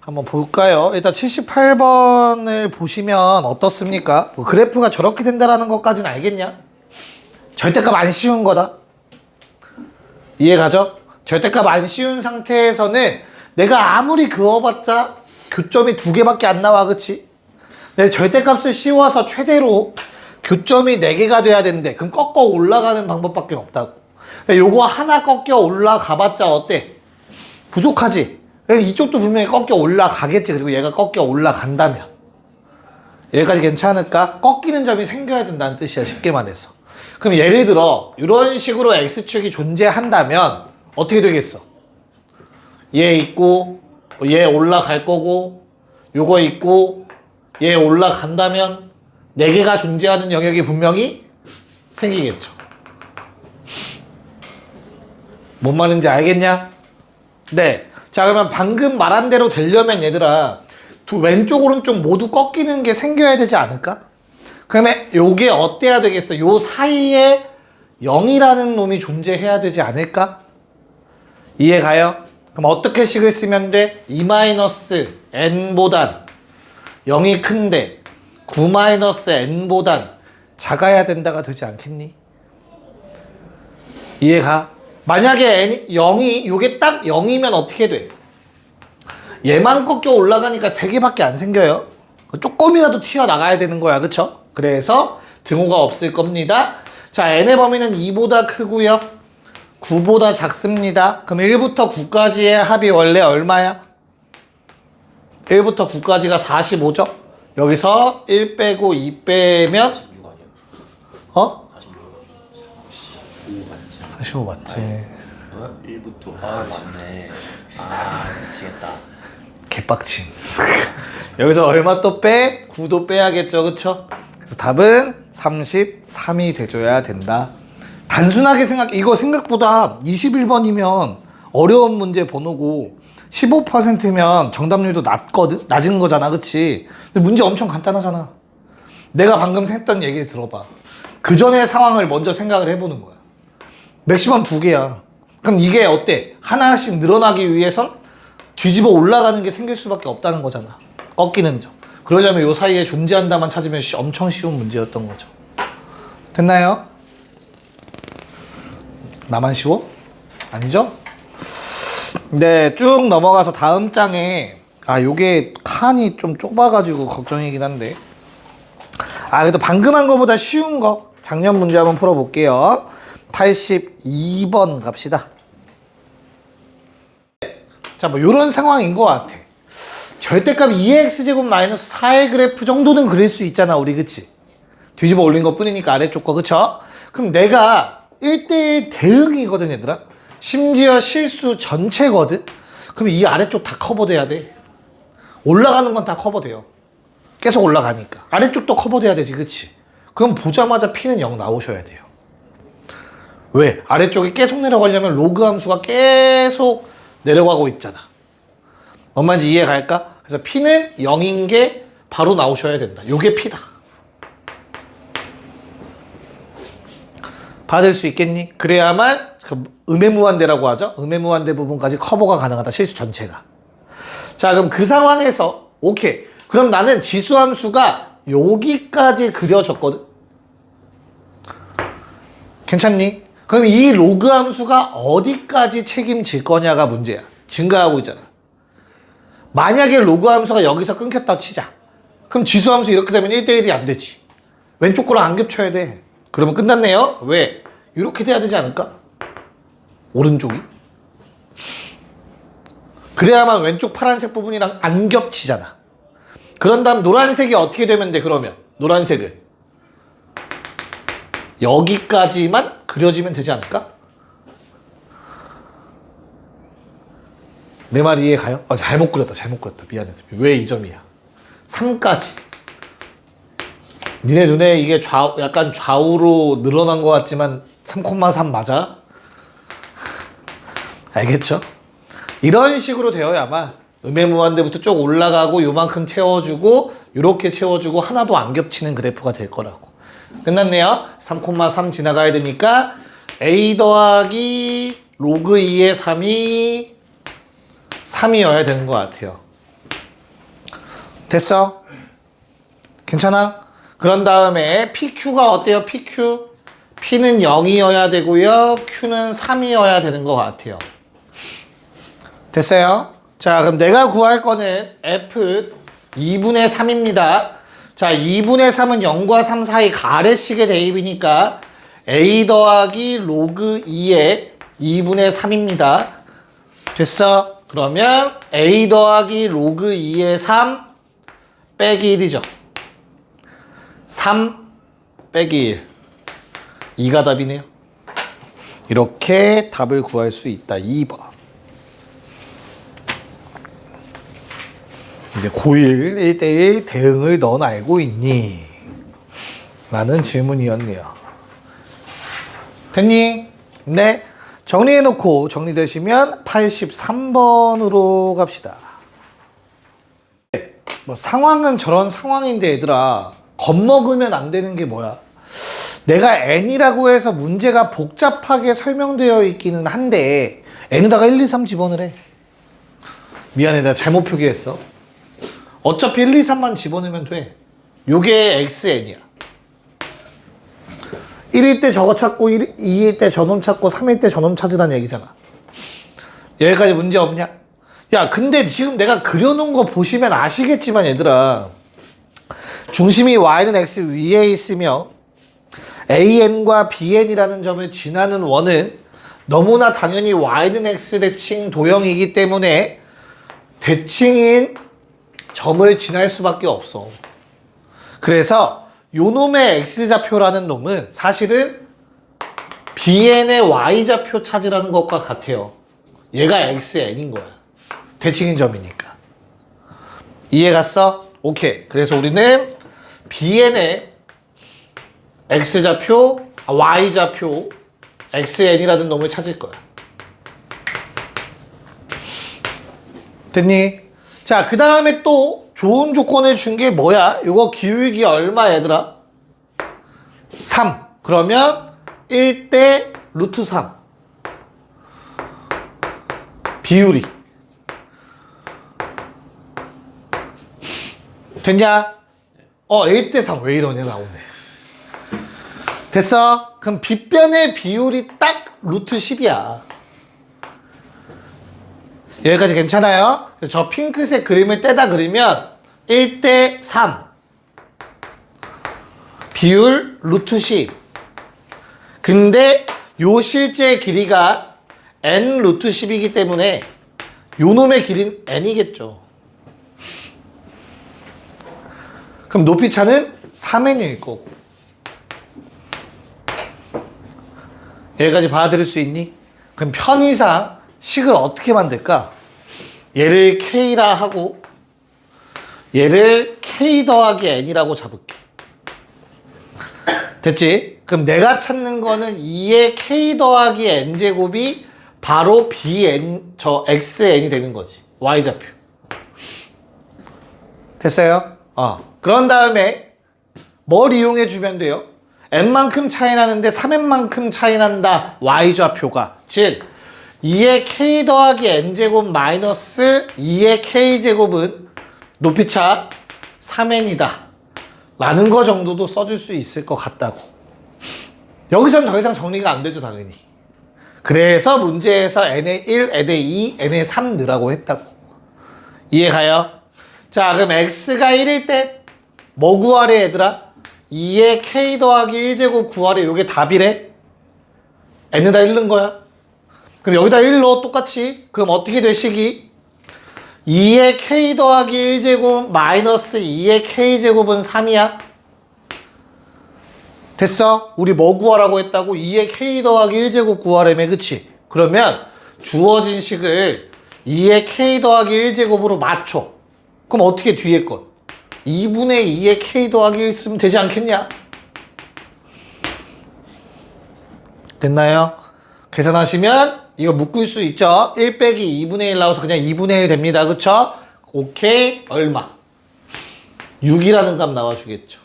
한번 볼까요? 일단 78번을 보시면 어떻습니까? 뭐 그래프가 저렇게 된다라는 것까지는 알겠냐? 절대값 안 씌운 거다. 이해가죠? 절대값 안 씌운 상태에서는 내가 아무리 그어봤자 교점이 2개밖에 안 나와, 그치? 내 절대값을 씌워서 최대로 교점이 4개가 돼야 되는데 그럼 꺾어 올라가는 방법밖에 없다고. 요거 하나 꺾여 올라가봤자 어때? 부족하지? 이쪽도 분명히 꺾여 올라가겠지. 그리고 얘가 꺾여 올라간다면 여기까지 괜찮을까? 꺾이는 점이 생겨야 된다는 뜻이야, 쉽게 말해서. 그럼 예를 들어 이런 식으로 X축이 존재한다면 어떻게 되겠어? 얘 있고 얘 올라갈 거고 요거 있고 얘 올라간다면 4개가 존재하는 영역이 분명히 생기겠죠. 뭔 말인지 알겠냐? 네. 자, 그러면 방금 말한 대로 되려면 얘들아 왼쪽 오른쪽 모두 꺾이는 게 생겨야 되지 않을까? 그러면 요게 어때야 되겠어? 요 사이에 0이라는 놈이 존재해야 되지 않을까? 이해가요? 그럼 어떻게 식을 쓰면 돼? 2-n보단 0이 큰데 9-n보단 작아야 된다가 되지 않겠니? 이해가? 만약에 0이 요게 딱 0이면 어떻게 돼? 얘만 꺾여 올라가니까 3개밖에 안 생겨요. 조금이라도 튀어나가야 되는 거야, 그쵸? 그래서 등호가 없을 겁니다. 자, n의 범위는 2보다 크고요 9보다 작습니다. 그럼 1부터 9까지의 합이 원래 얼마야? 1부터 9까지가 45죠? 여기서 1 빼고 2 빼면 46 45 맞지? 1부터 맞네. 미치겠다. 개빡침. 여기서 얼마 또 빼? 9도 빼야겠죠, 그쵸? 그래서 답은 33이 돼줘야 된다. 단순하게 이거 생각보다 21번이면 어려운 문제 번호고 15%면 정답률도 낮은 거잖아, 그치? 근데 문제 엄청 간단하잖아. 내가 방금 했던 얘기를 들어봐. 그 전의 상황을 먼저 생각을 해보는 거야. 맥시멈 2개야. 그럼 이게 어때? 하나씩 늘어나기 위해선 뒤집어 올라가는 게 생길 수밖에 없다는 거잖아. 꺾이는 점. 그러려면 요 사이에 존재한다만 찾으면 엄청 쉬운 문제였던 거죠. 됐나요? 나만 쉬워? 아니죠? 네, 쭉 넘어가서 다음 장에 요게 칸이 좀 좁아가지고 걱정이긴 한데 그래도 방금 한 거보다 쉬운 거 작년 문제 한번 풀어볼게요. 82번 갑시다. 자, 뭐 요런 상황인 것 같아. 절대값 2x제곱 마이너스 4의 그래프 정도는 그릴 수 있잖아, 우리, 그치? 뒤집어 올린 것 뿐이니까 아래쪽 거, 그쵸? 그럼 내가 1대1 대응이거든, 얘들아. 심지어 실수 전체거든? 그럼 이 아래쪽 다 커버돼야 돼. 올라가는 건 다 커버돼요. 계속 올라가니까. 아래쪽도 커버돼야 되지, 그치? 그럼 보자마자 P는 0 나오셔야 돼요. 왜? 아래쪽이 계속 내려가려면 로그 함수가 계속 내려가고 있잖아. 뭔 말인지 이해갈까? 그래서 P는 0인 게 바로 나오셔야 된다. 요게 P다. 받을 수 있겠니? 그래야만 음해무한대라고 하죠. 음해무한대 부분까지 커버가 가능하다. 실수 전체가. 자, 그럼 그 상황에서 오케이. 그럼 나는 지수함수가 여기까지 그려졌거든. 괜찮니? 그럼 이 로그 함수가 어디까지 책임질 거냐가 문제야. 증가하고 있잖아. 만약에 로그 함수가 여기서 끊겼다고 치자. 그럼 지수함수 이렇게 되면 1대1이 안 되지. 왼쪽 거랑 안 겹쳐야 돼. 그러면 끝났네요. 왜? 이렇게 돼야 되지 않을까? 오른쪽이? 그래야만 왼쪽 파란색 부분이랑 안 겹치잖아. 그런 다음 노란색이 어떻게 되면 돼, 그러면? 노란색을 여기까지만 그려지면 되지 않을까? 내 말 이해가요? 잘못 그렸다. 미안해. 왜 이 점이야? 3까지. 니네 눈에 이게 약간 좌우로 늘어난 것 같지만 3,3 맞아? 알겠죠? 이런 식으로 되어야만 음해무한대부터 쭉 올라가고 요만큼 채워주고 요렇게 채워주고 하나도 안 겹치는 그래프가 될 거라고. 끝났네요. 3,3 지나가야 되니까 a 더하기 로그 2의 3이 3이어야 되는 것 같아요. 됐어? 괜찮아? 그런 다음에 PQ가 어때요? PQ? P는 0이어야 되고요. Q는 3이어야 되는 것 같아요. 됐어요? 자, 그럼 내가 구할 거는 F 2분의 3입니다. 자, 2분의 3은 0과 3 사이 가래식의 대입이니까 A 더하기 로그 2의 2분의 3입니다. 됐어? 그러면 A 더하기 로그 2의 3 빼기 1이죠. 3 빼기 1. 2가 답이네요. 이렇게 답을 구할 수 있다. 2번. 이제 고1 1대1 대응을 넌 알고 있니? 라는 질문이었네요. 됐니? 네. 정리해놓고 정리되시면 83번으로 갑시다. 뭐 상황은 저런 상황인데 얘들아, 겁먹으면 안 되는 게 뭐야? 내가 n이라고 해서 문제가 복잡하게 설명되어 있기는 한데 n에다가 1, 2, 3 집어넣으래. 미안해, 내가 잘못 표기했어. 어차피 1, 2, 3만 집어넣으면 돼. 요게 xn이야. 1일 때 저거 찾고 2일 때 저놈 찾고 3일 때 저놈 찾으라는 얘기잖아. 여기까지 문제 없냐? 야, 근데 지금 내가 그려놓은 거 보시면 아시겠지만 얘들아, 중심이 y는 x 위에 있으며 an과 bn이라는 점을 지나는 원은 너무나 당연히 y는 x 대칭 도형이기 때문에 대칭인 점을 지날 수밖에 없어. 그래서 요 놈의 x좌표라는 놈은 사실은 bn의 y좌표 찾으라는 것과 같아요. 얘가 xn인 거야. 대칭인 점이니까. 이해 갔어? 오케이. 그래서 우리는 bn의 x좌표, y좌표, xn이라는 놈을 찾을 거야. 됐니? 자, 그 다음에 또 좋은 조건을 준 게 뭐야? 이거 기울기 얼마 얘들아? 3. 그러면 1대 루트 3. 비율이. 됐냐? 1대 3. 왜 이러냐 나오네. 됐어? 그럼 빗변의 비율이 딱 루트 10이야. 여기까지 괜찮아요? 저 핑크색 그림을 떼다 그리면 1대 3 비율 루트 10. 근데 요 실제 길이가 n 루트 10이기 때문에 요 놈의 길이는 n이겠죠. 그럼 높이차는 3n일 거고. 여기까지 받아들일 수 있니? 그럼 편의상 식을 어떻게 만들까? 얘를 K라 하고 얘를 K 더하기 N이라고 잡을게. 됐지? 그럼 내가 찾는 거는 2의 K 더하기 N제곱이 바로 BN, 저 XN이 되는 거지. Y좌표. 됐어요? 그런 다음에 뭘 이용해 주면 돼요? N만큼 차이 나는데 3N만큼 차이 난다. Y좌표가. 즉 2의 K 더하기 N제곱 마이너스 2의 K제곱은 높이차 3N이다. 라는 거 정도도 써줄 수 있을 것 같다고. 여기서는 더 이상 정리가 안 되죠, 당연히. 그래서 문제에서 N의 1, N의 2, N의 3 넣으라고 했다고. 이해가요? 자, 그럼 X가 1일 때 뭐 구하래, 얘들아? 2의 K 더하기 1제곱 구하래. 요게 답이래? N에다 1 넣은 거야. 그럼 여기다 1 넣어, 똑같이. 그럼 어떻게 될 식이? 2의 K 더하기 1제곱 마이너스 2의 K제곱은 3이야. 됐어? 우리 뭐 구하라고 했다고? 2의 K 더하기 1제곱 구하라며, 그치? 그러면 주어진 식을 2의 K 더하기 1제곱으로 맞춰. 그럼 어떻게 뒤에 것? 2분의 2의 K 더하기 1 쓰면 되지 않겠냐? 됐나요? 계산하시면 이거 묶을 수 있죠? 1 빼기 2분의 1 나와서 그냥 2분의 1 됩니다. 그쵸? 오케이. 얼마? 6이라는 값 나와주겠죠.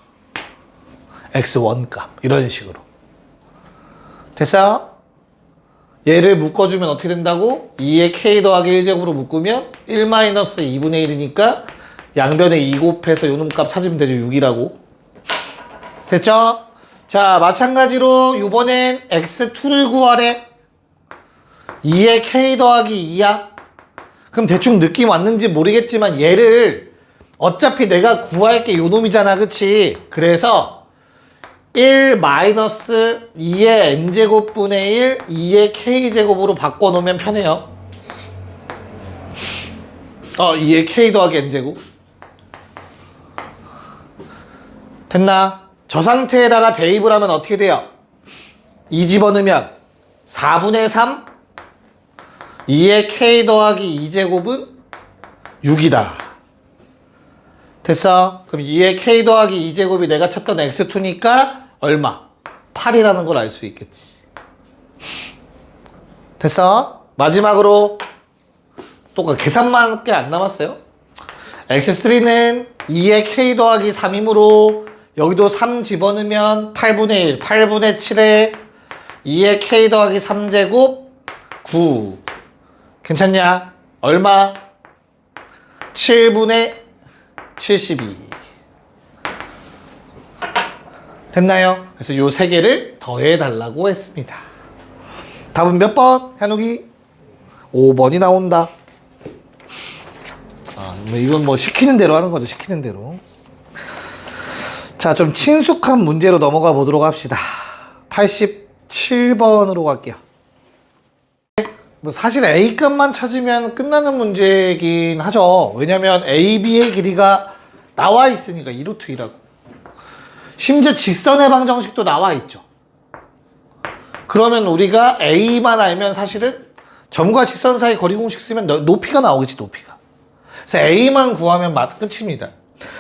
x1 값. 이런 식으로. 됐어요? 얘를 묶어주면 어떻게 된다고? 2의 k 더하기 1제곱으로 묶으면 1 마이너스 2분의 1이니까 양변에 2 곱해서 요놈 값 찾으면 되죠. 6이라고. 됐죠? 자, 마찬가지로 이번엔 x2를 구하래. 2에 k 더하기 2야. 그럼 대충 느낌 왔는지 모르겠지만 얘를 어차피 내가 구할 게 요놈이잖아. 그치? 그래서 1 마이너스 2의 n제곱분의 1, 2의 k제곱으로 바꿔놓으면 편해요. 2의 k 더하기 n제곱. 됐나? 저 상태에다가 대입을 하면 어떻게 돼요? 2 집어넣으면 4분의 3 2의 k 더하기 2제곱은 6이다. 됐어? 그럼 2의 k 더하기 2제곱이 내가 찾던 x2니까 얼마? 8이라는 걸 알 수 있겠지. 됐어? 마지막으로 똑같이 계산만밖에 안 남았어요. x3는 2의 k 더하기 3이므로 여기도 3 집어넣으면 8분의 1, 8분의 7에 2의 k 더하기 3제곱 9. 괜찮냐? 얼마? 7분의 72. 됐나요? 그래서 요 세 개를 더해달라고 했습니다. 답은 몇 번? 현욱이? 5번이 나온다. 이건 뭐 시키는 대로 하는 거죠. 시키는 대로. 자, 좀 친숙한 문제로 넘어가 보도록 합시다. 87번으로 갈게요. 뭐 사실 A값만 찾으면 끝나는 문제이긴 하죠. 왜냐면 A, B의 길이가 나와 있으니까 2루트 2라고. 심지어 직선의 방정식도 나와 있죠. 그러면 우리가 A만 알면 사실은 점과 직선 사이 거리 공식 쓰면 높이가 나오겠지, 높이가. 그래서 A만 구하면 끝입니다.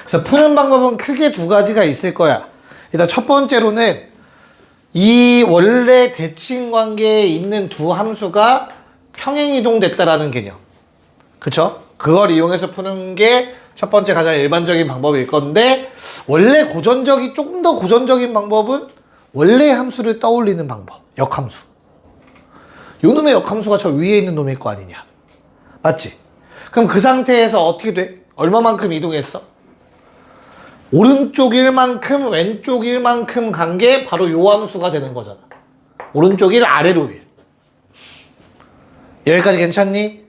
그래서 푸는 방법은 크게 두 가지가 있을 거야. 일단 첫 번째로는 이 원래 대칭 관계에 있는 두 함수가 평행이동됐다라는 개념. 그쵸? 그걸 이용해서 푸는 게 첫 번째 가장 일반적인 방법일 건데, 원래 조금 더 고전적인 방법은 원래 함수를 떠올리는 방법. 역함수. 요 놈의 역함수가 저 위에 있는 놈일 거 아니냐. 맞지? 그럼 그 상태에서 어떻게 돼? 얼마만큼 이동했어? 오른쪽 1만큼 왼쪽 1만큼 간 게 바로 요 함수가 되는 거잖아. 오른쪽 1 아래로 1. 여기까지 괜찮니?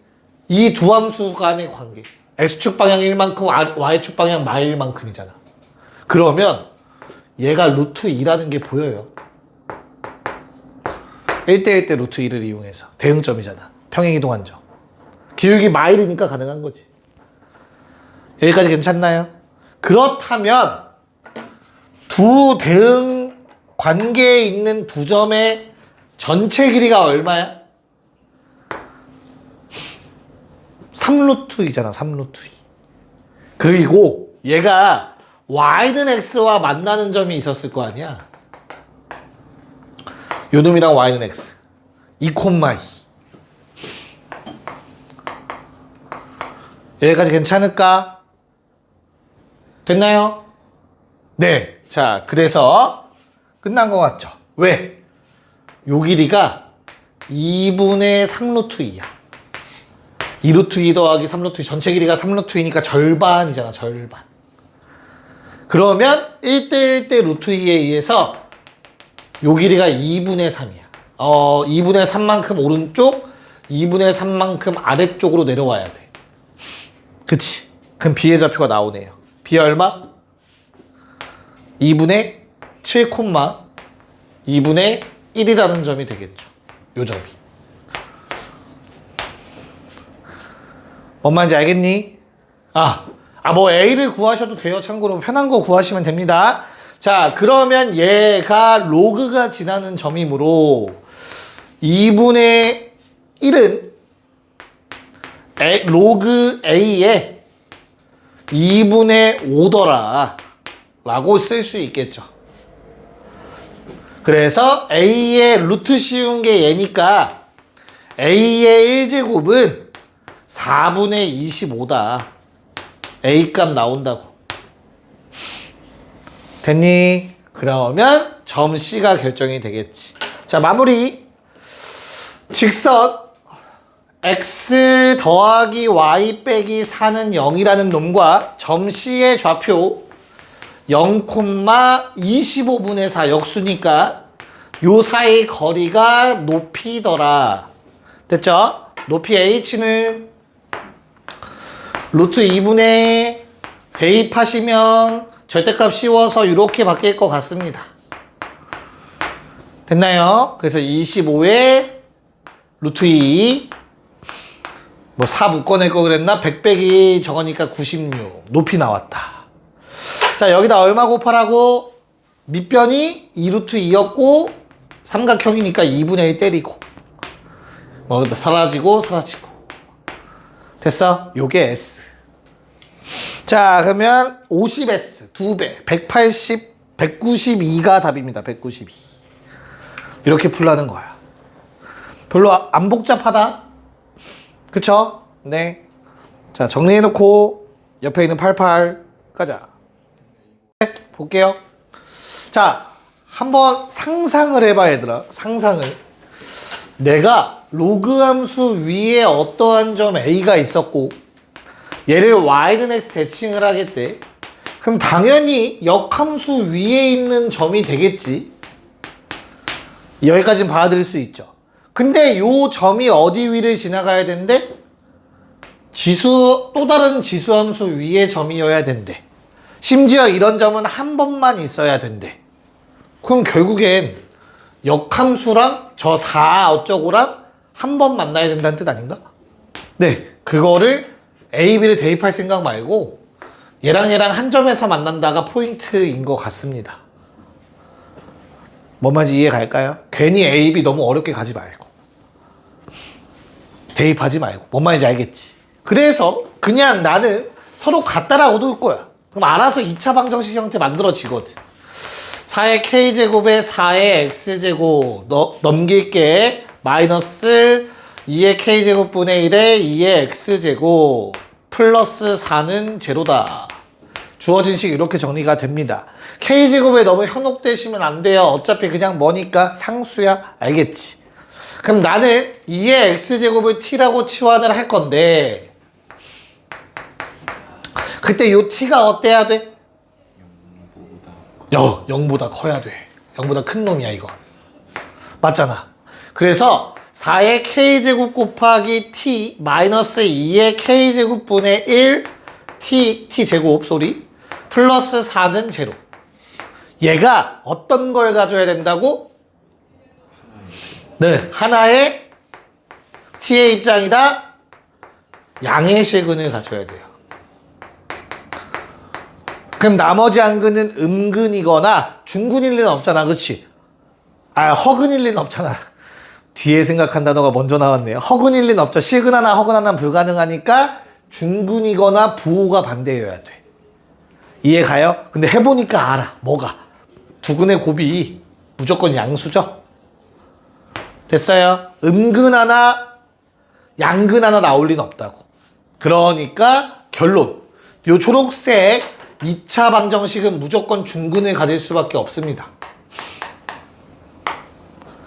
이 두 함수 간의 관계. X축 방향 1만큼 Y축 방향 마일만큼이잖아. 그러면 얘가 루트 2라는 게 보여요. 1대1 대 루트 2를 이용해서 대응점이잖아. 평행이동한 점. 기울기 마일이니까 가능한 거지. 여기까지 괜찮나요? 그렇다면 두 대응 관계에 있는 두 점의 전체 길이가 얼마야? 3루트 2잖아. 3루트 2. 그리고 얘가 y는 x와 만나는 점이 있었을 거 아니야. 요 놈이랑 y는 x 2,2. 여기까지 괜찮을까? 됐나요? 네. 자, 그래서 끝난 것 같죠? 왜? 요 길이가 2분의 3루트 2야. 2루트 2 더하기 3루트 2. 전체 길이가 3루트 2니까 절반이잖아. 절반. 그러면 1대1 대 루트 2에 의해서 요 길이가 2분의 3이야. 2분의 3만큼 오른쪽, 2분의 3만큼 아래쪽으로 내려와야 돼. 그치? 그럼 B의 좌표가 나오네요. B 얼마? 2분의 7, 2분의 1이라는 점이 되겠죠. 요 점이. 뭔 말인지 알겠니? 뭐 A를 구하셔도 돼요. 참고로 편한 거 구하시면 됩니다. 자, 그러면 얘가 로그가 지나는 점이므로 2분의 1은 로그 A에 2분의 5더라 라고 쓸 수 있겠죠. 그래서 A의 루트 씌운 게 얘니까 A의 1제곱은 4분의 25다. A 값 나온다고. 됐니? 그러면 점 C가 결정이 되겠지. 자, 마무리. 직선 x 더하기 y 빼기 4는 0이라는 놈과 점 C의 좌표 0,25분의 4 역수니까 요 사이의 거리가 높이더라. 됐죠? 높이 h는 루트 2분의 대입하시면 절대값 씌워서 이렇게 바뀔 것 같습니다. 됐나요? 그래서 25에 루트 2 뭐 4 묶어낼 거 그랬나? 100 빼기 저거니까 96 높이 나왔다. 자, 여기다 얼마 곱하라고? 밑변이 2루트 2였고 삼각형이니까 2분의 1 때리고 뭐 사라지고 됐어? 요게 S. 자, 그러면 50S 2배 180 192가 답입니다. 192 이렇게 풀라는 거야. 별로 안 복잡하다. 그쵸? 네. 자, 정리해놓고 옆에 있는 88 가자. 네, 볼게요. 자, 한번 상상을 해봐, 얘들아. 상상을. 내가 로그 함수 위에 어떠한 점 A가 있었고 얘를 y는 x 대칭을 하겠대. 그럼 당연히 역함수 위에 있는 점이 되겠지. 여기까지는 받아들일 수 있죠. 근데 요 점이 어디 위를 지나가야 된대? 또 다른 지수함수 위에 점이어야 된대. 심지어 이런 점은 한 번만 있어야 된대. 그럼 결국엔 역함수랑 저 4 어쩌고랑 한 번 만나야 된다는 뜻 아닌가? 네, 그거를 A, B를 대입할 생각 말고 얘랑 한 점에서 만난다가 포인트인 것 같습니다. 뭔 말인지 이해 갈까요? 괜히 A, B 너무 어렵게 가지 말고 대입하지 말고 뭔 말인지 알겠지? 그래서 그냥 나는 서로 같다라고 둘 거야. 그럼 알아서 2차 방정식 형태 만들어지거든. 4의 K제곱에 4의 X제곱 넘길게. 마이너스 2의 K제곱분의 1에 2의 X제곱 플러스 4는 제로다. 주어진 식 이렇게 정리가 됩니다. K제곱에 너무 현혹되시면 안 돼요. 어차피 그냥 뭐니까 상수야. 알겠지? 그럼 나는 2의 X제곱을 T라고 치환을 할 건데 그때 요 T가 어때야 돼? 0보다 커야 돼. 0보다 큰 놈이야 이거. 맞잖아. 그래서 4의 K제곱 곱하기 T 마이너스 2의 K제곱분의 1 T제곱 플러스 4는 제로. 얘가 어떤 걸 가져야 된다고? 네, 하나의 T의 입장이다. 양의 실근을 가져야 돼요. 그럼 나머지 한 근은 음근이거나 중근일 리는 없잖아. 그치? 허근일 리는 없잖아. 뒤에 생각한 단어가 먼저 나왔네요. 허근일 리는 없죠. 실근 하나, 허근 하나는 불가능하니까 중근이거나 부호가 반대여야 돼. 이해 가요? 근데 해보니까 알아. 뭐가? 두 근의 곱이 무조건 양수죠? 됐어요? 음근 하나, 양근 하나 나올 리는 없다고. 그러니까 결론. 요 초록색 2차 방정식은 무조건 중근을 가질 수밖에 없습니다.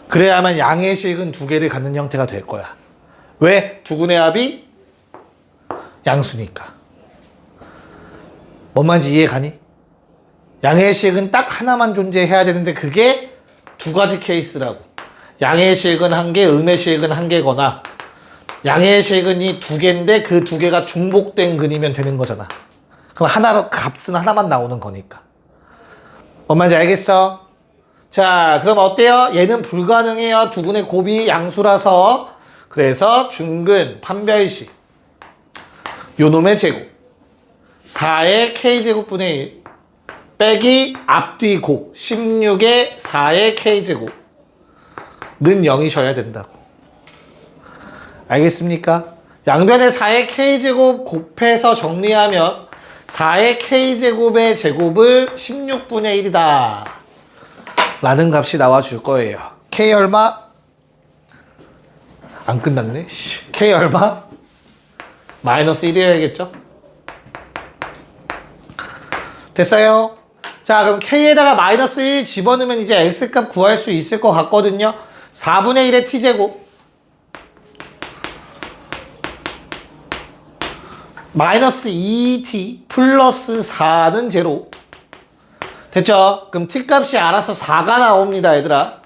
그래야만 양의 실근 두 개를 갖는 형태가 될 거야. 왜? 두 근의 합이 양수니까. 뭔 말인지 이해 가니? 양의 실근 딱 하나만 존재해야 되는데 그게 두 가지 케이스라고. 양의 실근 한 개, 음의 실근 한 개거나 양의 실근이 두 개인데 그 두 개가 중복된 근이면 되는 거잖아. 그럼 하나로 값은 하나만 나오는 거니까. 뭔 말인지 알겠어? 자, 그럼 어때요? 얘는 불가능해요. 두 근의 곱이 양수라서. 그래서 중근 판별식 요 놈의 제곱 4의 K제곱분의 1 빼기 앞뒤 곱 16의 4의 K제곱는 0이셔야 된다고. 알겠습니까? 양변에 4의 K제곱 곱해서 정리하면 4의 K제곱의 제곱은 16분의 1이다 라는 값이 나와줄 거예요. K 얼마? 안 끝났네. K 얼마? 마이너스 1이어야겠죠? 됐어요? 자, 그럼 K에다가 마이너스 1 집어넣으면 이제 X값 구할 수 있을 것 같거든요. 4분의 1의 T제곱 마이너스 2t 플러스 4는 제로. 됐죠? 그럼 t 값이 알아서 4가 나옵니다, 얘들아.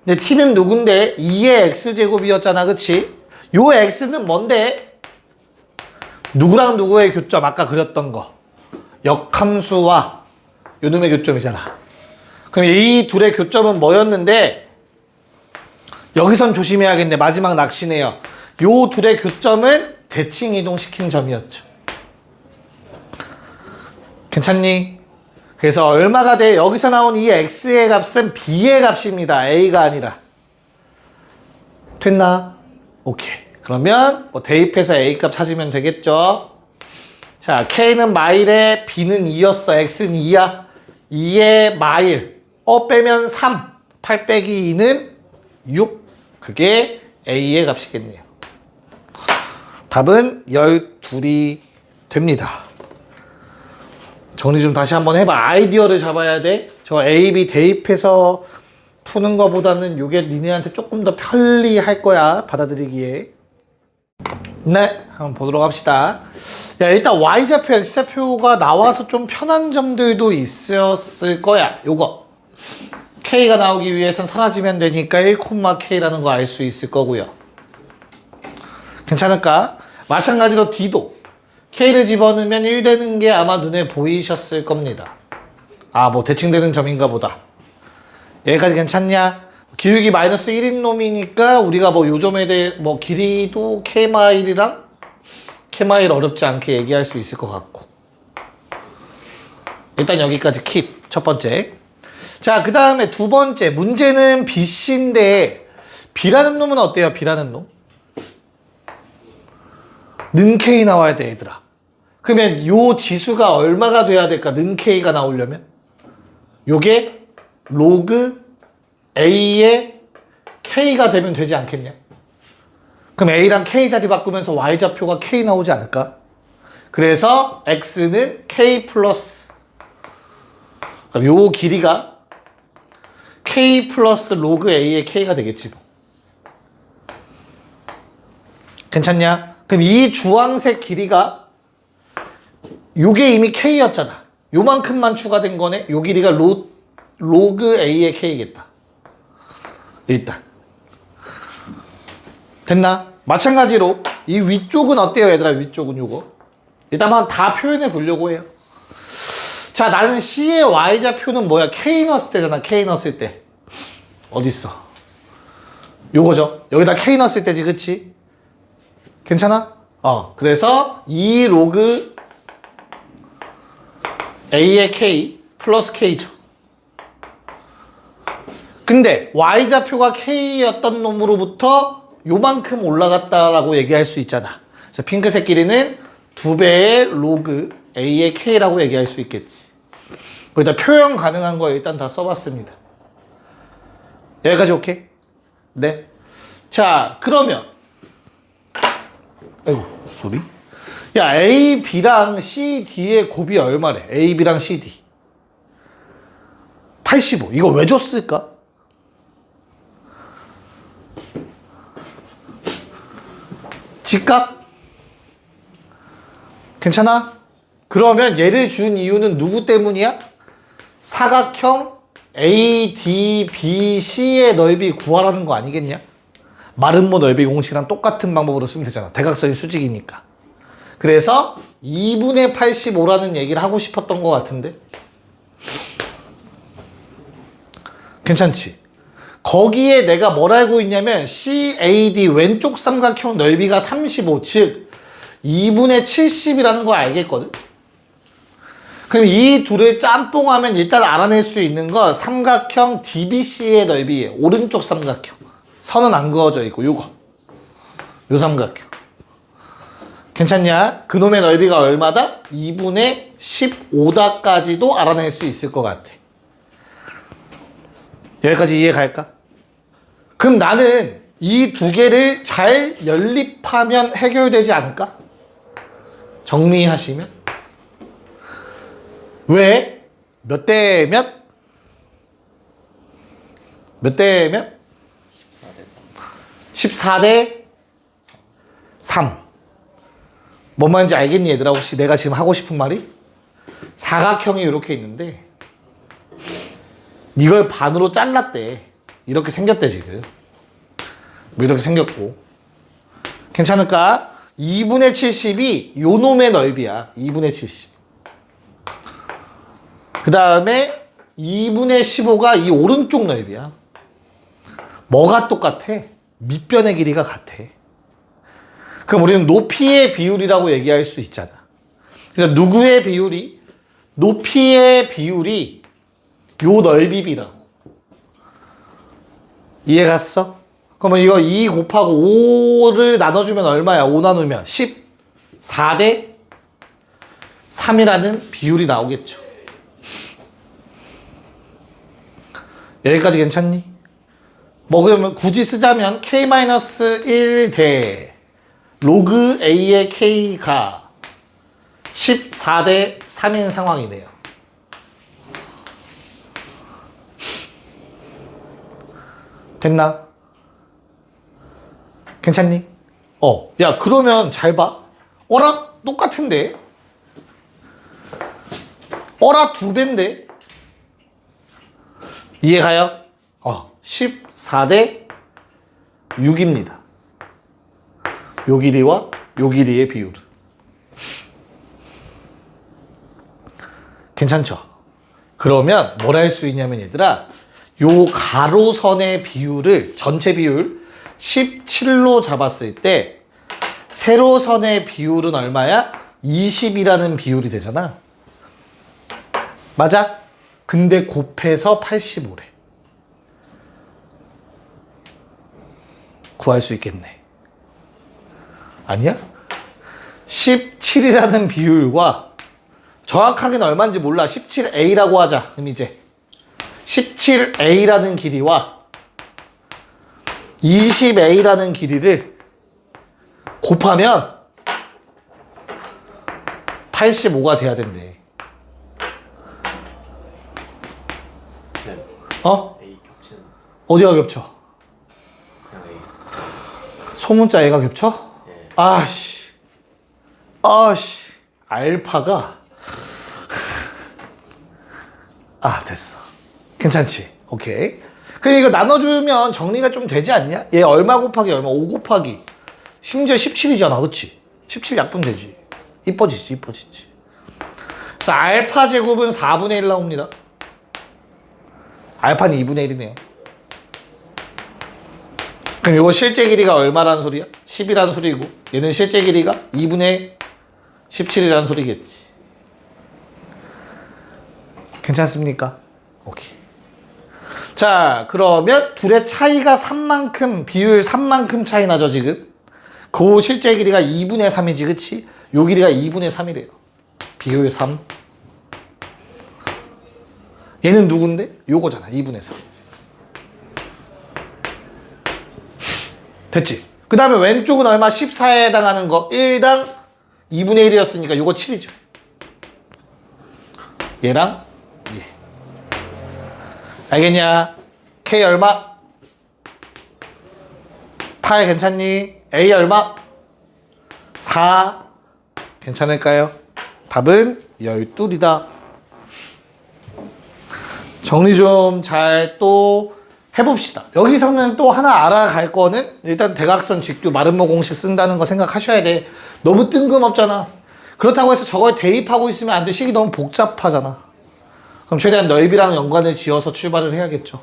근데 t는 누군데? 2의 x제곱이었잖아, 그치? 요 x는 뭔데? 누구랑 누구의 교점? 아까 그렸던 거. 역함수와 요놈의 교점이잖아. 그럼 이 둘의 교점은 뭐였는데? 여기선 조심해야겠네. 마지막 낚시네요. 요 둘의 교점은 대칭 이동시킨 점이었죠. 괜찮니? 그래서 얼마가 돼? 여기서 나온 이 x의 값은 b의 값입니다. a가 아니라. 됐나? 오케이. 그러면 뭐 대입해서 a 값 찾으면 되겠죠. 자, k는 마일에 b는 2였어. x는 2야. 2의 마일. 빼면 3. 8 빼기 2는 6. 그게 a의 값이겠네요. 답은 12이 됩니다. 정리 좀 다시 한번 해봐. 아이디어를 잡아야 돼. 저 A, B 대입해서 푸는 거보다는 요게 니네한테 조금 더 편리할 거야. 받아들이기에. 네, 한번 보도록 합시다. 야, 일단 Y좌표, X좌표가 나와서 좀 편한 점들도 있었을 거야. 요거. K가 나오기 위해선 사라지면 되니까 1,K라는 거 알 수 있을 거고요. 괜찮을까? 마찬가지로 D도 K를 집어넣으면 1 되는 게 아마 눈에 보이셨을 겁니다. 아, 뭐 대칭되는 점인가 보다. 여기까지 괜찮냐? 기울기 마이너스 1인 놈이니까 우리가 뭐 요 점에 대해 뭐 길이도 K마일이랑 K마일 어렵지 않게 얘기할 수 있을 것 같고. 일단 여기까지 킵. 첫 번째. 자, 그 다음에 두 번째. 문제는 BC인데 B라는 놈은 어때요? B라는 놈? 는 K 나와야 돼, 얘들아. 그러면 요 지수가 얼마가 돼야 될까? 는 K가 나오려면? 요게 로그 A의 K가 되면 되지 않겠냐? 그럼 A랑 K 자리 바꾸면서 Y좌표가 K 나오지 않을까? 그래서 X는 K 플러스. 그럼 요 길이가 K 플러스 로그 A의 K가 되겠지 뭐. 괜찮냐? 그럼 이 주황색 길이가 요게 이미 K였잖아. 요만큼만 추가된 거네. 요 길이가 로그 A의 K겠다. 일단 됐나? 마찬가지로 이 위쪽은 어때요, 얘들아? 위쪽은 요거 일단 한번 다 표현해 보려고 해요. 자, 나는 C의 Y좌표는 뭐야? K 넣었을 때잖아. K 넣었을 때 어딨어? 요거죠. 여기다 K 넣었을 때지, 그치? 괜찮아? 그래서 2 로그 A의 K 플러스 K죠. 근데 Y좌표가 K였던 놈으로부터 요만큼 올라갔다라고 얘기할 수 있잖아. 그래서 핑크색 길이는 2배의 로그 A의 K라고 얘기할 수 있겠지. 거기다 표현 가능한 거 일단 다 써봤습니다. 여기까지 오케이? 네. 자, 그러면 아이고, 소리. 야, A, B랑 C, D의 곱이 얼마래? A, B랑 C, D 85. 이거 왜 줬을까? 직각? 괜찮아? 그러면 얘를 준 이유는 누구 때문이야? 사각형 ADBC의 넓이 구하라는 거 아니겠냐? 마름모 넓이 공식이랑 똑같은 방법으로 쓰면 되잖아. 대각선이 수직이니까. 그래서 2분의 85라는 얘기를 하고 싶었던 것 같은데. 괜찮지? 거기에 내가 뭘 알고 있냐면 CAD 왼쪽 삼각형 넓이가 35, 즉 2분의 70이라는 거 알겠거든? 그럼 이 둘을 짬뽕하면 일단 알아낼 수 있는 건 삼각형 DBC의 넓이에요. 오른쪽 삼각형. 선은 안 그어져 있고 요거. 요 삼각형. 괜찮냐? 그놈의 넓이가 얼마다? 2분의 15다까지도 알아낼 수 있을 것 같아. 여기까지 이해 갈까? 그럼 나는 이 두 개를 잘 연립하면 해결되지 않을까? 정리하시면. 왜? 몇 대 몇? 몇 대 몇? 14대 3. 뭔 말인지 알겠니 얘들아? 혹시 내가 지금 하고 싶은 말이? 사각형이 이렇게 있는데 이걸 반으로 잘랐대. 이렇게 생겼대 지금. 뭐 이렇게 생겼고. 괜찮을까? 2분의 70이 요 놈의 넓이야. 2분의 70. 그 다음에 2분의 15가 이 오른쪽 넓이야. 뭐가 똑같아? 밑변의 길이가 같아. 그럼 우리는 높이의 비율이라고 얘기할 수 있잖아. 그래서 누구의 비율이? 높이의 비율이 요 넓이비라고. 이해 갔어? 그러면 이거 2 곱하고 5를 나눠주면 얼마야? 5 나누면 14대 3이라는 비율이 나오겠죠. 여기까지 괜찮니? 뭐 그러면 굳이 쓰자면 k-1대 로그 a의 k가 14대 3인 상황이네요. 됐나? 괜찮니? 야 그러면 잘 봐. 어라? 똑같은데? 어라 2배인데? 이해가요? 14대 6입니다. 요 길이와 요 길이의 비율. 괜찮죠? 그러면 뭘 할 수 있냐면 얘들아, 요 가로선의 비율을, 전체 비율 17로 잡았을 때 세로선의 비율은 얼마야? 20이라는 비율이 되잖아. 맞아? 근데 곱해서 85래. 구할 수 있겠네. 아니야? 17이라는 비율과 정확하게는 얼마인지 몰라. 17a라고 하자. 그럼 이제 17a라는 길이와 20a라는 길이를 곱하면 85가 돼야 된대. A 겹치는 어디가 겹쳐? 그냥 A. 소문자 A가 겹쳐? 예. 아씨. 알파가. 됐어. 괜찮지? 오케이. 그럼 이거 나눠주면 정리가 좀 되지 않냐? 얘 얼마 곱하기 얼마? 5 곱하기. 심지어 17이잖아. 그치? 17 약분되지. 이뻐지지. 그래서 알파 제곱은 4분의 1 나옵니다. 알파는 2분의 1이네요. 그럼 이거 실제 길이가 얼마라는 소리야? 10이라는 소리고, 얘는 실제 길이가 2분의 17이라는 소리겠지. 괜찮습니까? 오케이. 자, 그러면 둘의 차이가 3만큼, 비율 3만큼 차이 나죠, 지금? 그 실제 길이가 2분의 3이지, 그치? 요 길이가 2분의 3이래요. 비율 3. 얘는 누군데? 요거잖아, 2분의 3. 됐지? 그 다음에 왼쪽은 얼마? 14에 해당하는 거. 1당 2분의 1이었으니까 요거 7이죠. 얘랑 얘. 알겠냐? K 얼마? 8 괜찮니? A 얼마? 4 괜찮을까요? 답은 12이다. 정리 좀 잘 또 해봅시다. 여기서는 또 하나 알아갈 거는 일단 대각선 직교 마름모 공식 쓴다는 거 생각하셔야 돼. 너무 뜬금없잖아. 그렇다고 해서 저걸 대입하고 있으면 안 돼. 식이 너무 복잡하잖아. 그럼 최대한 넓이랑 연관을 지어서 출발을 해야겠죠.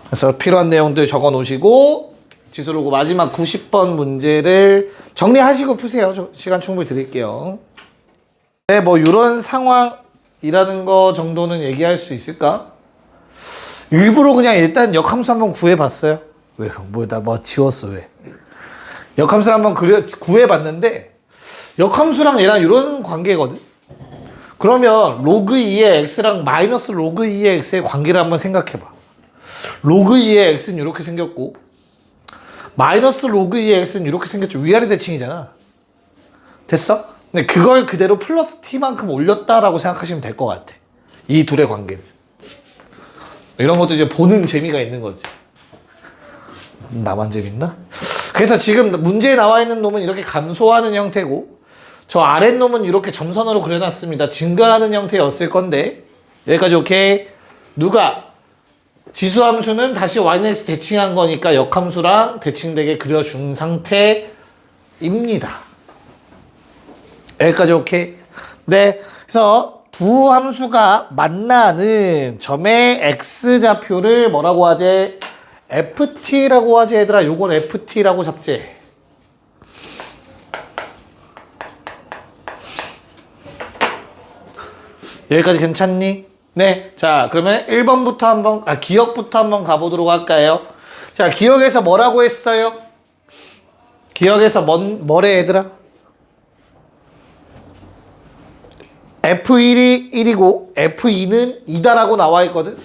그래서 필요한 내용들 적어 놓으시고 지수로고 마지막 90번 문제를 정리하시고 푸세요. 저 시간 충분히 드릴게요. 네, 뭐 이런 상황이라는 거 정도는 얘기할 수 있을까? 일부러 그냥 일단 역함수 한번 구해봤어요. 왜? 나 지웠어 왜? 역함수를 한번 구해봤는데 역함수랑 얘랑 이런 관계거든. 그러면 로그 2의 x랑 마이너스 로그 2의 x의 관계를 한번 생각해봐. 로그 2의 x는 이렇게 생겼고 마이너스 로그 2의 x는 이렇게 생겼죠. 위아래 대칭이잖아. 됐어? 근데 그걸 그대로 플러스 t만큼 올렸다라고 생각하시면 될 것 같아. 이 둘의 관계를. 이런 것도 이제 보는 재미가 있는 거지. 나만 재밌나? 그래서 지금 문제에 나와 있는 놈은 이렇게 감소하는 형태고 저 아랫놈은 이렇게 점선으로 그려놨습니다. 증가하는 형태였을 건데 여기까지 오케이. 누가? 지수함수는 다시 yx 대칭한 거니까 역함수랑 대칭되게 그려준 상태입니다. 여기까지 오케이. 네, 그래서 두 함수가 만나는 점의 x좌표를 뭐라고 하지? ft라고 하지 얘들아. 요건 ft라고 잡지. 여기까지 괜찮니? 네. 자, 그러면 1번부터 한번, 기억부터 한번 가보도록 할까요? 자, 기억에서 뭐라고 했어요? 기억에서 뭐래, 얘들아? F1이 1이고, F2는 2다라고 나와 있거든?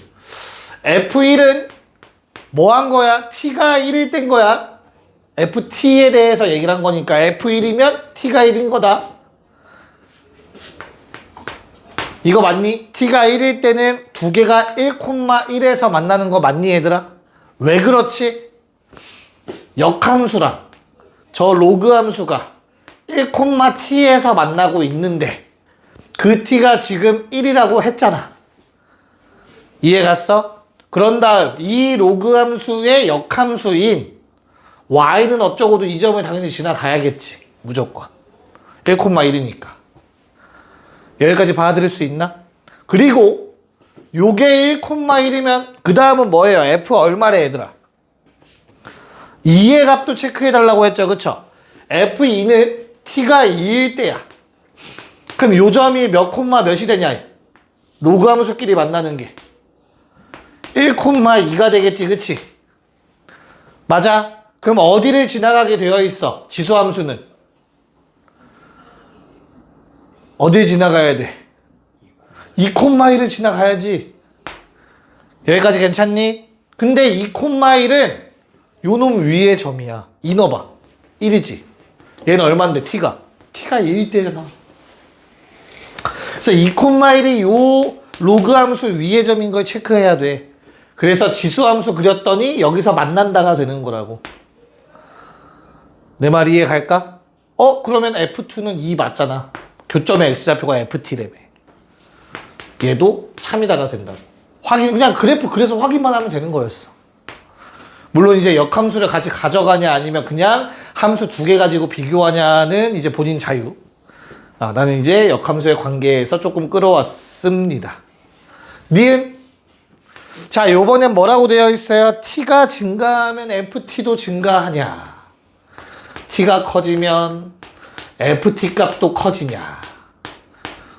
F1은 뭐 한 거야? T가 1일 땐 거야. FT에 대해서 얘기를 한 거니까 F1이면 T가 1인 거다. 이거 맞니? T가 1일 때는 두 개가 1,1에서 만나는 거 맞니 얘들아? 왜 그렇지? 역함수랑 저 로그 함수가 1,t에서 만나고 있는데 그 T가 지금 1이라고 했잖아. 이해 갔어? 그런 다음 이 로그 함수의 역함수인 y는 어쩌고도 이 점을 당연히 지나가야겠지. 무조건 1,1이니까. 여기까지 받아들일 수 있나? 그리고 요게 1,1이면 그 다음은 뭐예요? f 얼마래 얘들아? 2의 값도 체크해달라고 했죠. 그쵸? f2는 t가 2일 때야. 그럼 요 점이 몇 콤마 몇이 되냐? 로그 함수끼리 만나는 게 1,2가 되겠지. 그치? 맞아? 그럼 어디를 지나가게 되어 있어? 지수함수는 어딜 지나가야 돼? 2,1을 지나가야지. 여기까지 괜찮니? 근데 2,1은 요 놈 위의 점이야. 이 넣어봐. 1이지. 얘는 얼만데? T가 1일 때잖아. 그래서 2,1이 요 로그 함수 위의 점인 걸 체크해야 돼. 그래서 지수 함수 그렸더니 여기서 만난다가 되는 거라고. 내 말 이해 갈까? 그러면 F2는 2 맞잖아. 교점의 x좌표가 ft라며. 얘도 참이다가 된다고. 그냥 그래프 그래서 확인만 하면 되는 거였어. 물론 이제 역함수를 같이 가져가냐 아니면 그냥 함수 두 개 가지고 비교하냐는 이제 본인 자유. 나는 이제 역함수의 관계에서 조금 끌어왔습니다. 니은? 자, 요번엔 뭐라고 되어 있어요? t가 증가하면 ft도 증가하냐? t가 커지면 ft 값도 커지냐?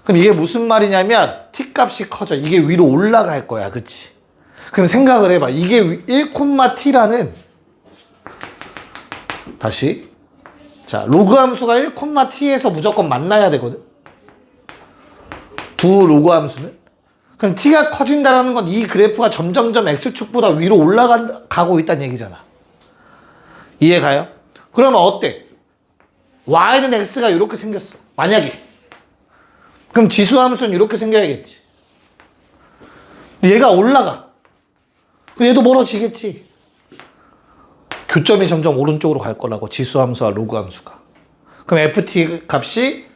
그럼 이게 무슨 말이냐면 t 값이 커져. 이게 위로 올라갈 거야. 그치? 그럼 생각을 해봐. 이게 1,t라는 다시 자, 로그 함수가 1,t에서 무조건 만나야 되거든. 두 로그 함수는. 그럼 t가 커진다는 건 이 그래프가 점점점 x축보다 위로 올라가고 있다는 얘기잖아. 이해가요? 그러면 어때? y는 x가 이렇게 생겼어. 만약에. 그럼 지수함수는 이렇게 생겨야겠지. 얘가 올라가. 그럼 얘도 멀어지겠지. 교점이 점점 오른쪽으로 갈 거라고. 지수함수와 로그함수가. 그럼 ft 값이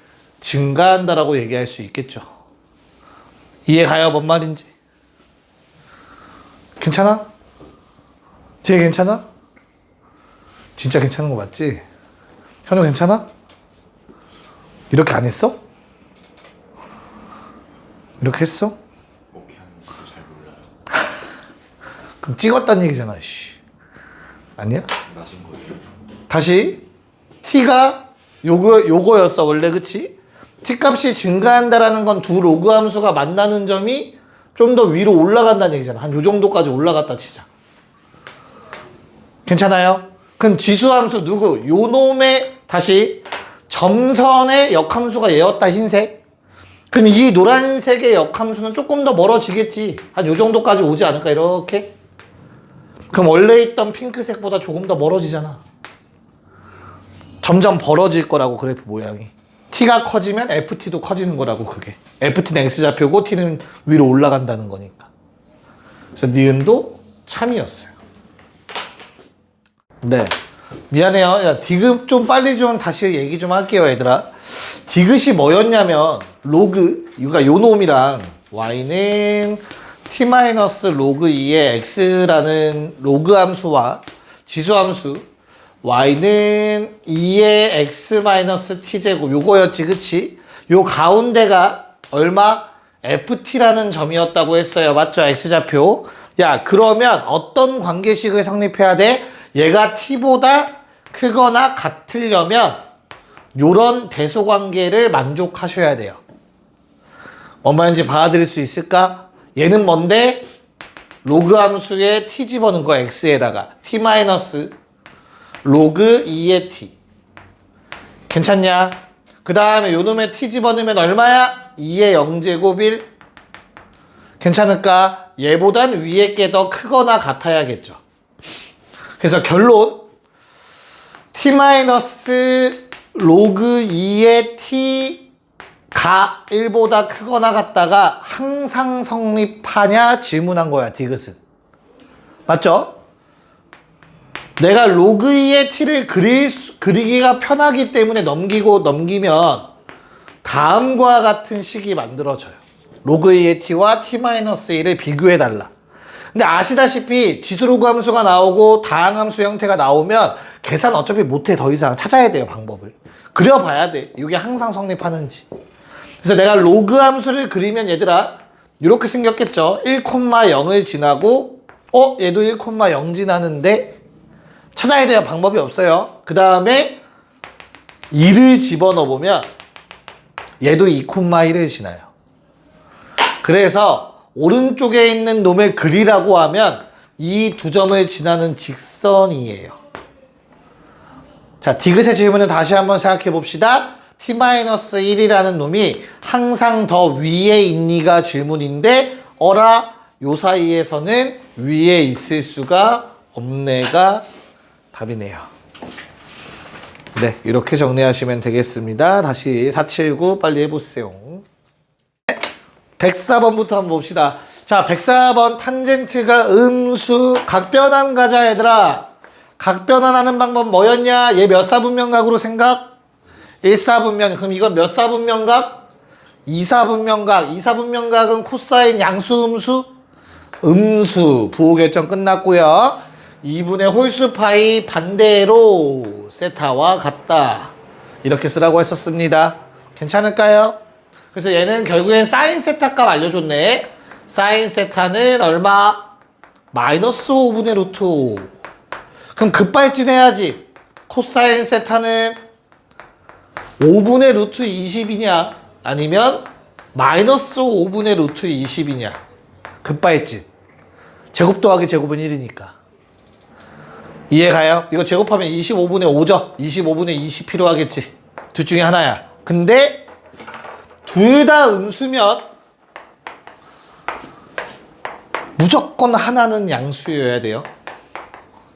증가한다라고 얘기할 수 있겠죠. 이해가요? 뭔 말인지? 괜찮아? 쟤 괜찮아? 진짜 괜찮은 거 맞지? 현우 괜찮아? 이렇게 안 했어? 이렇게 했어? 어떻게 하는 거 잘 몰라요. 그럼 찍었단 얘기잖아. 씨. 아니야? 맞은 거예요. 다시 t가 요거였어 원래. 그치? t 값이 증가한다라는 건 두 로그 함수가 만나는 점이 좀 더 위로 올라간다는 얘기잖아. 한 요 정도까지 올라갔다 치자. 괜찮아요? 그럼 지수함수 누구? 요 놈의 다시 점선의 역함수가 얘였다. 흰색. 그럼 이 노란색의 역함수는 조금 더 멀어지겠지. 한 요 정도까지 오지 않을까 이렇게. 그럼 원래 있던 핑크색보다 조금 더 멀어지잖아. 점점 벌어질 거라고 그래프 모양이. t가 커지면 ft도 커지는 거라고. 그게 ft는 x좌표고 t는 위로 올라간다는 거니까. 그래서 니은도 참이었어요. 네. 미안해요. 야, 디귿 좀 빨리 좀 다시 얘기 좀 할게요, 얘들아. 디귿이 뭐였냐면, 로그, 그러니까 요 놈이랑 y는 t-로그 2의 x라는 로그 함수와 지수 함수, y는 2의 x-t제곱, 요거였지, 그치? 요 가운데가 얼마? ft라는 점이었다고 했어요. 맞죠? x좌표. 야, 그러면 어떤 관계식을 성립해야 돼? 얘가 t보다 크거나 같으려면 요런 대소관계를 만족하셔야 돼요. 뭔 말인지 받아들일 수 있을까? 얘는 뭔데? 로그 함수에 t 집어넣은 거 x에다가 t 마이너스 로그 2의 t. 괜찮냐? 그 다음에 요놈에 t 집어넣으면 얼마야? 2의 0제곱 1. 괜찮을까? 얘보단 위에 게 더 크거나 같아야겠죠. 그래서 결론 t 마이너스 로그 2의 t가 1보다 크거나 같다가 항상 성립하냐 질문한 거야, 디귿은. 맞죠? 내가 로그 2의 t를 그리기가 편하기 때문에 넘기면 다음과 같은 식이 만들어져요. 로그 2의 t와 t-1을 비교해달라. 근데 아시다시피 지수로그 함수가 나오고 다항함수 형태가 나오면 계산 어차피 못해. 더 이상 찾아야 돼요, 방법을. 그려봐야 돼. 이게 항상 성립하는지. 그래서 내가 로그 함수를 그리면 얘들아 이렇게 생겼겠죠. 1,0을 지나고 얘도 1,0 지나는데 찾아야 돼요. 방법이 없어요. 그 다음에 2를 집어넣어보면 얘도 2,1을 지나요. 그래서 오른쪽에 있는 놈을 그리라고 하면 이 두 점을 지나는 직선이에요. 자, 디귿의 질문은 다시 한번 생각해 봅시다. t-1이라는 놈이 항상 더 위에 있니가 질문인데 어라 요 사이에서는 위에 있을 수가 없네가 답이네요. 네, 이렇게 정리하시면 되겠습니다. 다시 479 빨리 해보세요. 104번부터 한번 봅시다. 자, 104번 탄젠트가 음수 각변환 가자, 얘들아. 각변환하는 방법 뭐였냐? 얘 몇 사분면각으로 생각? 1사분면. 그럼 이건 몇 사분면각? 2사분면각. 2사분면각은 코사인 양수 음수? 음수. 부호 결정 끝났고요. 2분의 홀수 파이 반대로 세타와 같다. 이렇게 쓰라고 했었습니다. 괜찮을까요? 그래서 얘는 결국엔 사인 세타 값 알려줬네. 사인 세타는 얼마? 마이너스 5분의 루트 5. 그럼 급발진해야지. 코사인 세타는 5분의 루트 20이냐? 아니면 마이너스 5분의 루트 20이냐? 급발진. 제곱 더하기 제곱은 1이니까. 이해가요? 이거 제곱하면 25분의 5죠? 25분의 20 필요하겠지. 둘 중에 하나야. 근데 둘 다 음수면 무조건 하나는 양수여야 돼요.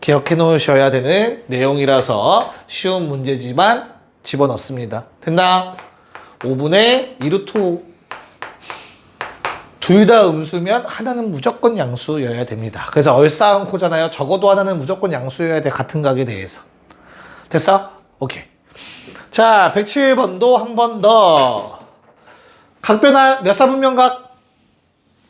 기억해 놓으셔야 되는 내용이라서 쉬운 문제지만 집어넣습니다. 됐나? 5분의 2루트 5. 둘 다 음수면 하나는 무조건 양수여야 됩니다. 그래서 얼싸안코잖아요. 적어도 하나는 무조건 양수여야 돼. 같은 각에 대해서. 됐어? 오케이. 자, 107번도 한 번 더. 각변환 몇 사분면각?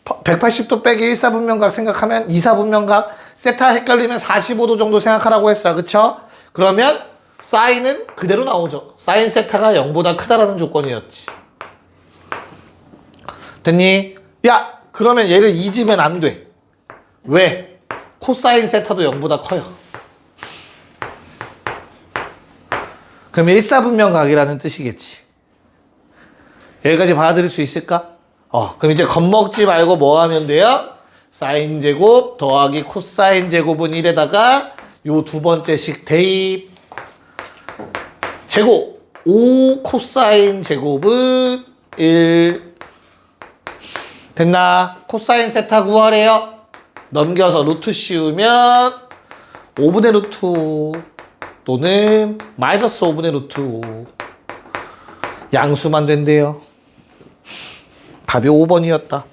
180도 빼기 1사분면각 생각하면 2사분면각. 세타 헷갈리면 45도 정도 생각하라고 했어. 그쵸? 그러면 사인은 그대로 나오죠. 사인 세타가 0보다 크다라는 조건이었지. 됐니? 야, 그러면 얘를 잊으면 안 돼. 왜? 코사인 세타도 0보다 커요. 그럼 1사분면각이라는 뜻이겠지. 여기까지 받아들일 수 있을까? 그럼 이제 겁먹지 말고 뭐 하면 돼요? 사인 제곱 더하기 코사인 제곱은 1에다가 요 두 번째식 대입 제곱 5 코사인 제곱은 1. 됐나? 코사인 세타 구하래요. 넘겨서 루트 씌우면 5분의 루트 5 또는 마이너스 5분의 루트 5. 양수만 된대요. 답이 5번이었다.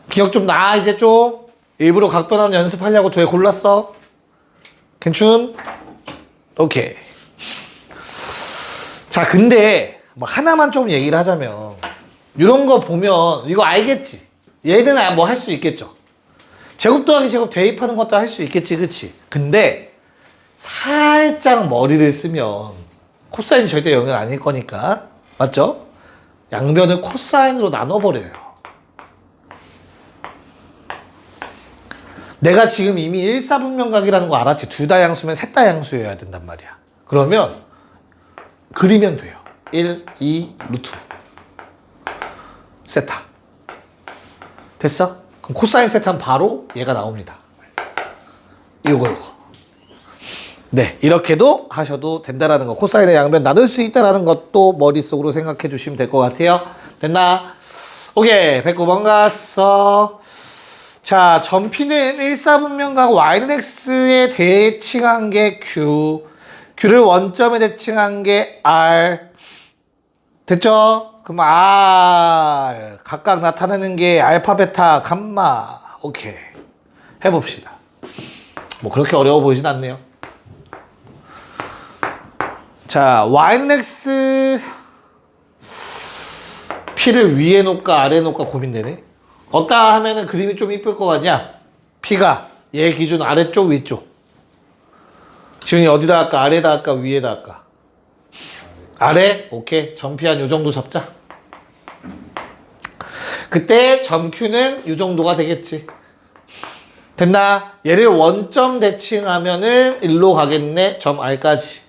기억 좀 나, 이제 좀? 일부러 각변환 연습하려고 저에 골랐어? 괜춘? 오케이. 자, 근데 뭐 하나만 좀 얘기를 하자면 이런 거 보면 이거 알겠지? 얘는 뭐 할 수 있겠죠? 제곱 더하기 제곱 대입하는 것도 할 수 있겠지, 그치? 근데 살짝 머리를 쓰면 코사인이 절대 0은 아닐 거니까 맞죠? 양변을 코사인으로 나눠버려요. 내가 지금 이미 1사분면각이라는 거 알았지? 둘 다 양수면 셋 다 양수여야 된단 말이야. 그러면 그리면 돼요. 1, 2, 루트 세타. 됐어? 그럼 코사인 세타는 바로 얘가 나옵니다. 이거. 네, 이렇게도 하셔도 된다라는 거. 코사인의 양변 나눌 수 있다라는 것도 머릿속으로 생각해 주시면 될 것 같아요. 됐나? 오케이, 109번 갔어. 자, 점P는 1사분면각 Y는 X에 대칭한 게 Q, Q를 원점에 대칭한 게 R. 됐죠? 그럼 R 각각 나타내는 게 알파, 베타, 감마. 오케이, 해봅시다. 뭐 그렇게 어려워 보이진 않네요. 자, Y는 X P를 위에 놓을까 아래에 놓을까 고민되네. 어따 하면은 그림이 좀 이쁠 것 같냐? P가 얘 기준 아래쪽 위쪽. 지금 어디다 할까? 아래다 할까? 위에다 할까? 아래? 오케이. 점 P 한 요 정도 잡자. 그때 점 Q는 요 정도가 되겠지. 됐나? 얘를 원점 대칭하면은 일로 가겠네. 점 R까지.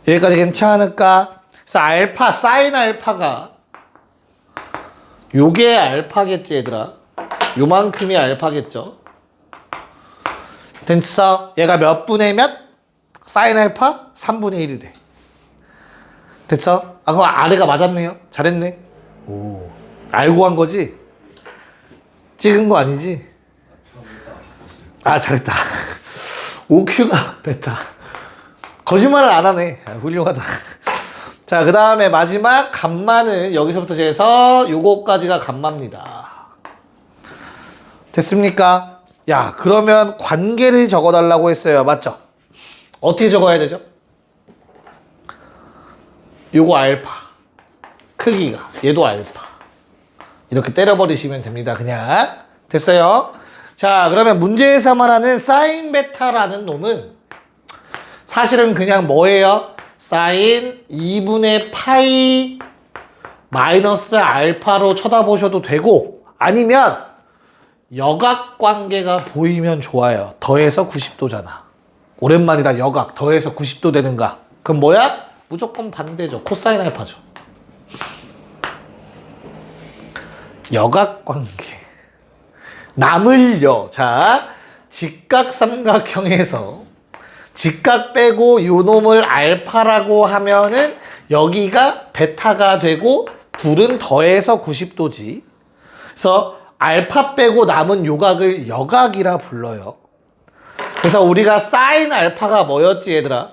여기까지 괜찮을까? 그래서 알파, 사인 알파가 요게 알파겠지, 얘들아. 요만큼이 알파겠죠. 됐어? 얘가 몇 분의 몇? 사인 알파? 3분의 1이래. 됐어? 아, 그럼 아래가 맞았네요. 잘했네. 오, 알고 한 거지? 찍은 거 아니지? 아, 잘했다. OQ가 베타. 거짓말을 안 하네. 아, 훌륭하다. 자, 그 다음에 마지막 감마는 여기서부터 재서 요거까지가 감마입니다. 됐습니까? 야, 그러면 관계를 적어달라고 했어요. 맞죠? 어떻게 적어야 되죠? 요거 알파. 크기가. 얘도 알파. 이렇게 때려버리시면 됩니다. 그냥. 됐어요? 자, 그러면 문제에서 말하는 사인 베타라는 놈은 사실은 그냥 뭐예요? 사인 2분의 파이 마이너스 알파로 쳐다보셔도 되고, 아니면 여각관계가 보이면 좋아요. 더해서 90도잖아. 오랜만이다. 여각 더해서 90도 되는가? 그럼 뭐야? 무조건 반대죠. 코사인 알파죠. 여각관계. 남을요. 자, 직각삼각형에서 직각 빼고 요 놈을 알파라고 하면은 여기가 베타가 되고 둘은 더해서 90도지. 그래서 알파 빼고 남은 요각을 여각이라 불러요. 그래서 우리가 사인 알파가 뭐였지, 얘들아?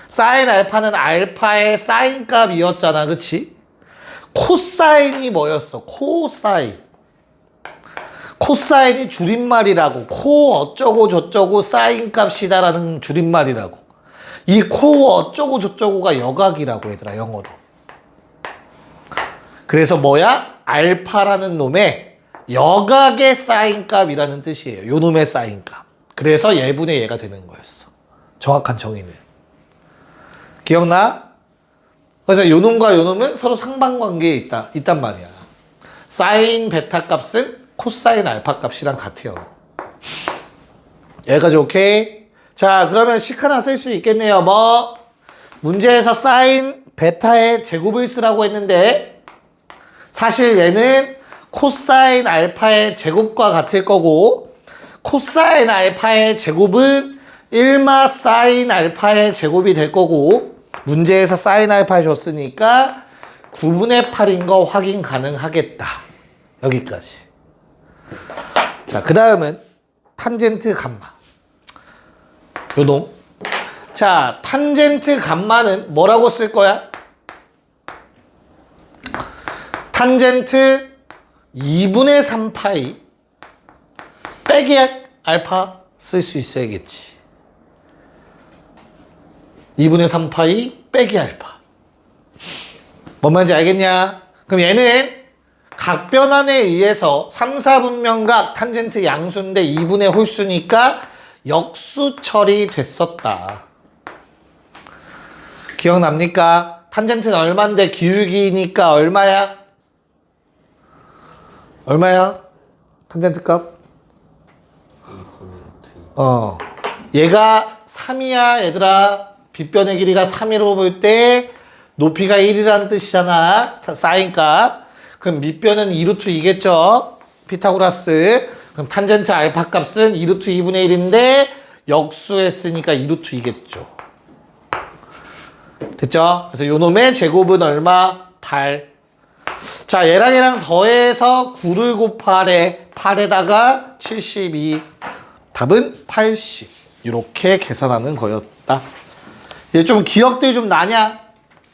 사인 알파는 알파의 사인 값이었잖아, 그치? 코사인이 뭐였어? 코사인. 코사인이 줄임말이라고. 코 어쩌고 저쩌고 사인 값이다라는 줄임말이라고. 이 코 어쩌고 저쩌고가 여각이라고, 얘들아, 영어로. 그래서 뭐야? 알파라는 놈의 여각의 사인 값이라는 뜻이에요. 요 놈의 사인 값. 그래서 얘분의 얘가 되는 거였어. 정확한 정의는. 기억나? 그래서 요 놈과 요 놈은 서로 상반관계에 있단 말이야. 사인 베타 값은 코사인 알파 값이랑 같아요. 여기까지 오케이? 자, 그러면 식 하나 쓸 수 있겠네요. 뭐? 문제에서 사인 베타의 제곱을 쓰라고 했는데 사실 얘는 코사인 알파의 제곱과 같을 거고, 코사인 알파의 제곱은 1마 사인 알파의 제곱이 될 거고, 문제에서 사인 알파 줬으니까 9분의 8인 거 확인 가능하겠다. 여기까지. 자, 그 다음은 탄젠트 감마. 요놈. 자, 탄젠트 감마는 뭐라고 쓸 거야? 탄젠트 2분의 3파이 빼기 알파 쓸 수 있어야겠지. 2분의 3파이 빼기 알파. 뭔 말인지 알겠냐? 그럼 얘는 각변환에 의해서 3, 4분면각 탄젠트 양수인데 2분의 홀수니까 역수 처리됐었다. 기억납니까? 탄젠트는 얼만데 기울기니까 얼마야? 얼마야? 탄젠트 값? 얘가 3이야 얘들아. 빗변의 길이가 3이라고 볼 때 높이가 1이라는 뜻이잖아. 사인 값. 그럼 밑변은 2루트 2겠죠? 피타고라스. 그럼 탄젠트 알파 값은 2루트 2분의 1인데 역수했으니까 2루트 2겠죠. 됐죠? 그래서 요 놈의 제곱은 얼마? 8. 자, 얘랑 더해서 9를 곱하래. 8에다가 72. 답은 80. 이렇게 계산하는 거였다. 이제 좀 기억들이 좀 나냐?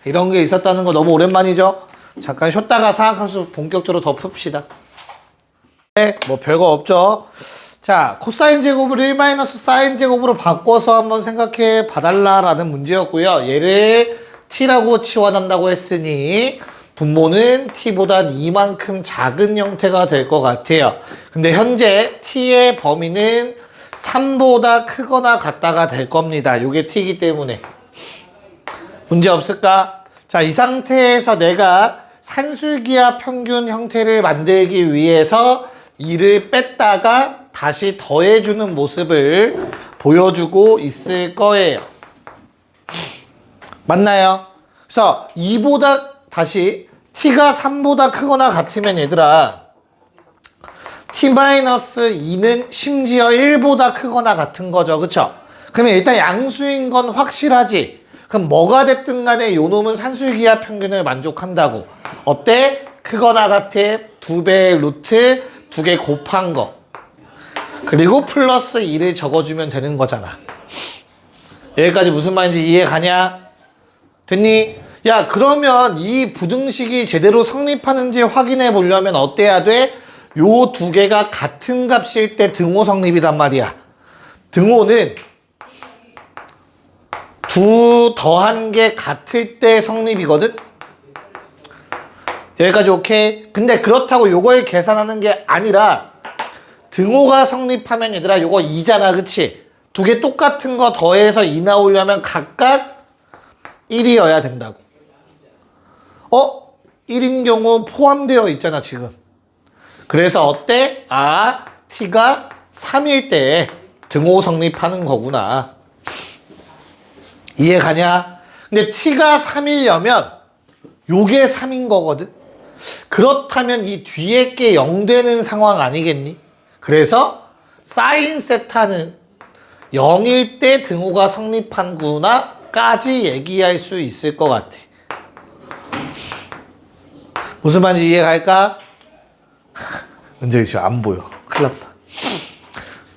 이런 게 있었다는 거 너무 오랜만이죠? 잠깐 쉬었다가 사각함수 본격적으로 더 풉시다. 네, 뭐 별거 없죠? 자, 코사인 제곱을 1 사인 제곱으로 바꿔서 한번 생각해 봐달라라는 문제였고요. 얘를 t라고 치환한다고 했으니 분모는 t보다 이만큼 작은 형태가 될 것 같아요. 근데 현재 t의 범위는 3보다 크거나 같다가 될 겁니다. 요게 t이기 때문에. 문제 없을까? 자, 이 상태에서 내가 산술기하 평균 형태를 만들기 위해서 이를 뺐다가 다시 더해주는 모습을 보여주고 있을 거예요. 맞나요? 그래서 2보다 다시 t가 3보다 크거나 같으면 얘들아 t-2는 심지어 1보다 크거나 같은 거죠. 그쵸? 그러면 일단 양수인 건 확실하지? 그럼 뭐가 됐든 간에 요 놈은 산술기하 평균을 만족한다고. 어때? 크거나 같아. 2배의 루트 2개 곱한 거. 그리고 플러스 2를 적어주면 되는 거잖아. 여기까지 무슨 말인지 이해 가냐? 됐니? 야, 그러면 이 부등식이 제대로 성립하는지 확인해 보려면 어때야 돼? 요 두 개가 같은 값일 때 등호 성립이단 말이야. 등호는 두 더한 게 같을 때 성립이거든? 여기까지 오케이? 근데 그렇다고 요걸 계산하는 게 아니라 등호가 성립하면 얘들아 요거 2잖아. 그치? 두 개 똑같은 거 더해서 2 나오려면 각각 1이어야 된다고. 1인 경우 포함되어 있잖아 지금. 그래서 어때? 아, t가 3일 때 등호 성립하는 거구나. 이해 가냐? 근데 t가 3이려면 요게 3인 거거든. 그렇다면 이 뒤에 게 0 되는 상황 아니겠니? 그래서 사인 세타는 0일 때 등호가 성립한구나 까지 얘기할 수 있을 것 같아. 무슨 말인지 이해갈까? 은정이 지금 안 보여. 큰일 났다.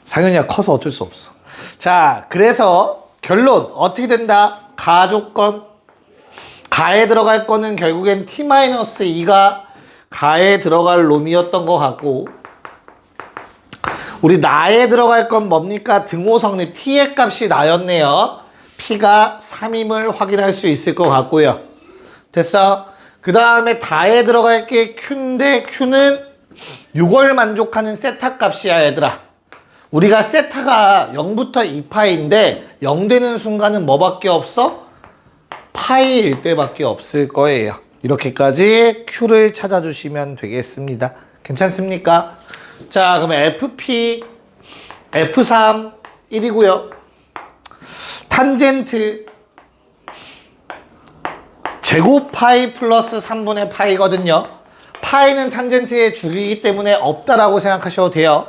상현이가 커서 어쩔 수 없어. 자, 그래서 결론 어떻게 된다? 가조건 가에 들어갈 거는 결국엔 t-2가 가에 들어갈 놈이었던 것 같고, 우리 나에 들어갈 건 뭡니까? 등호 성립 t의 값이 나였네요. p가 3임을 확인할 수 있을 것 같고요. 됐어? 그 다음에 다에 들어갈 게 q인데 q는 6월 만족하는 세타 값이야 얘들아. 우리가 세타가 0부터 2파인데 0 되는 순간은 뭐밖에 없어? 파이일 때밖에 없을 거예요. 이렇게까지 q를 찾아주시면 되겠습니다. 괜찮습니까? 자, 그럼 fp f3 1이고요. 탄젠트 제곱 파이 플러스 3분의 파이거든요. 파이는 탄젠트의 주기이기 때문에 없다라고 생각하셔도 돼요.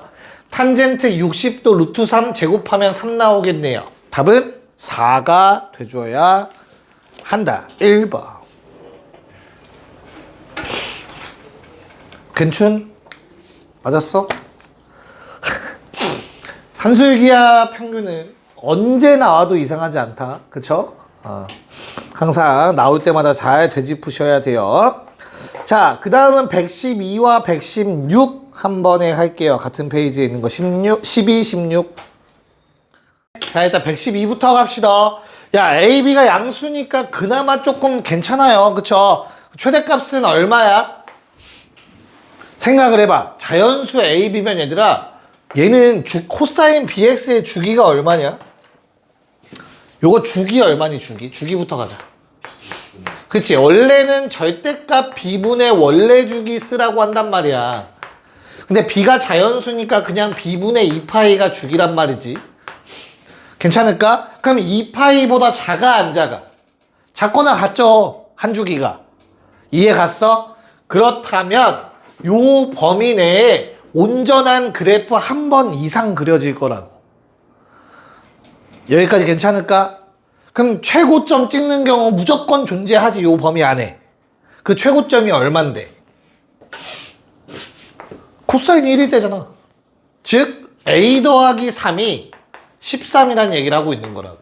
탄젠트 60도 루트 3 제곱하면 3 나오겠네요. 답은 4가 돼줘야 한다. 1번. 괜춘? 맞았어? 산술기하 평균은 언제 나와도 이상하지 않다. 그쵸? 항상 나올 때마다 잘 되짚으셔야 돼요. 자, 그 다음은 112와 116 한 번에 할게요. 같은 페이지에 있는 거 12, 16. 자, 일단 112부터 갑시다. 야, AB가 양수니까 그나마 조금 괜찮아요. 그쵸? 최대값은 얼마야? 생각을 해봐. 자연수 AB면 얘들아, 얘는 코사인 BX의 주기가 얼마냐? 요거 주기 얼마니, 주기? 주기부터 가자. 그치? 원래는 절대값 B분의 원래 주기 쓰라고 한단 말이야. 근데 B가 자연수니까 그냥 B분의 2파이가 주기란 말이지. 괜찮을까? 그럼 2파이보다 작아, 안 작아? 작거나 같죠? 한 주기가. 이해 갔어? 그렇다면 요 범위 내에 온전한 그래프 한 번 이상 그려질 거라고. 여기까지 괜찮을까? 그럼 최고점 찍는 경우 무조건 존재하지, 요 범위 안에. 그 최고점이 얼만데? 코사인이 1일 때잖아. 즉 A 더하기 3이 13이라는 얘기를 하고 있는 거라고.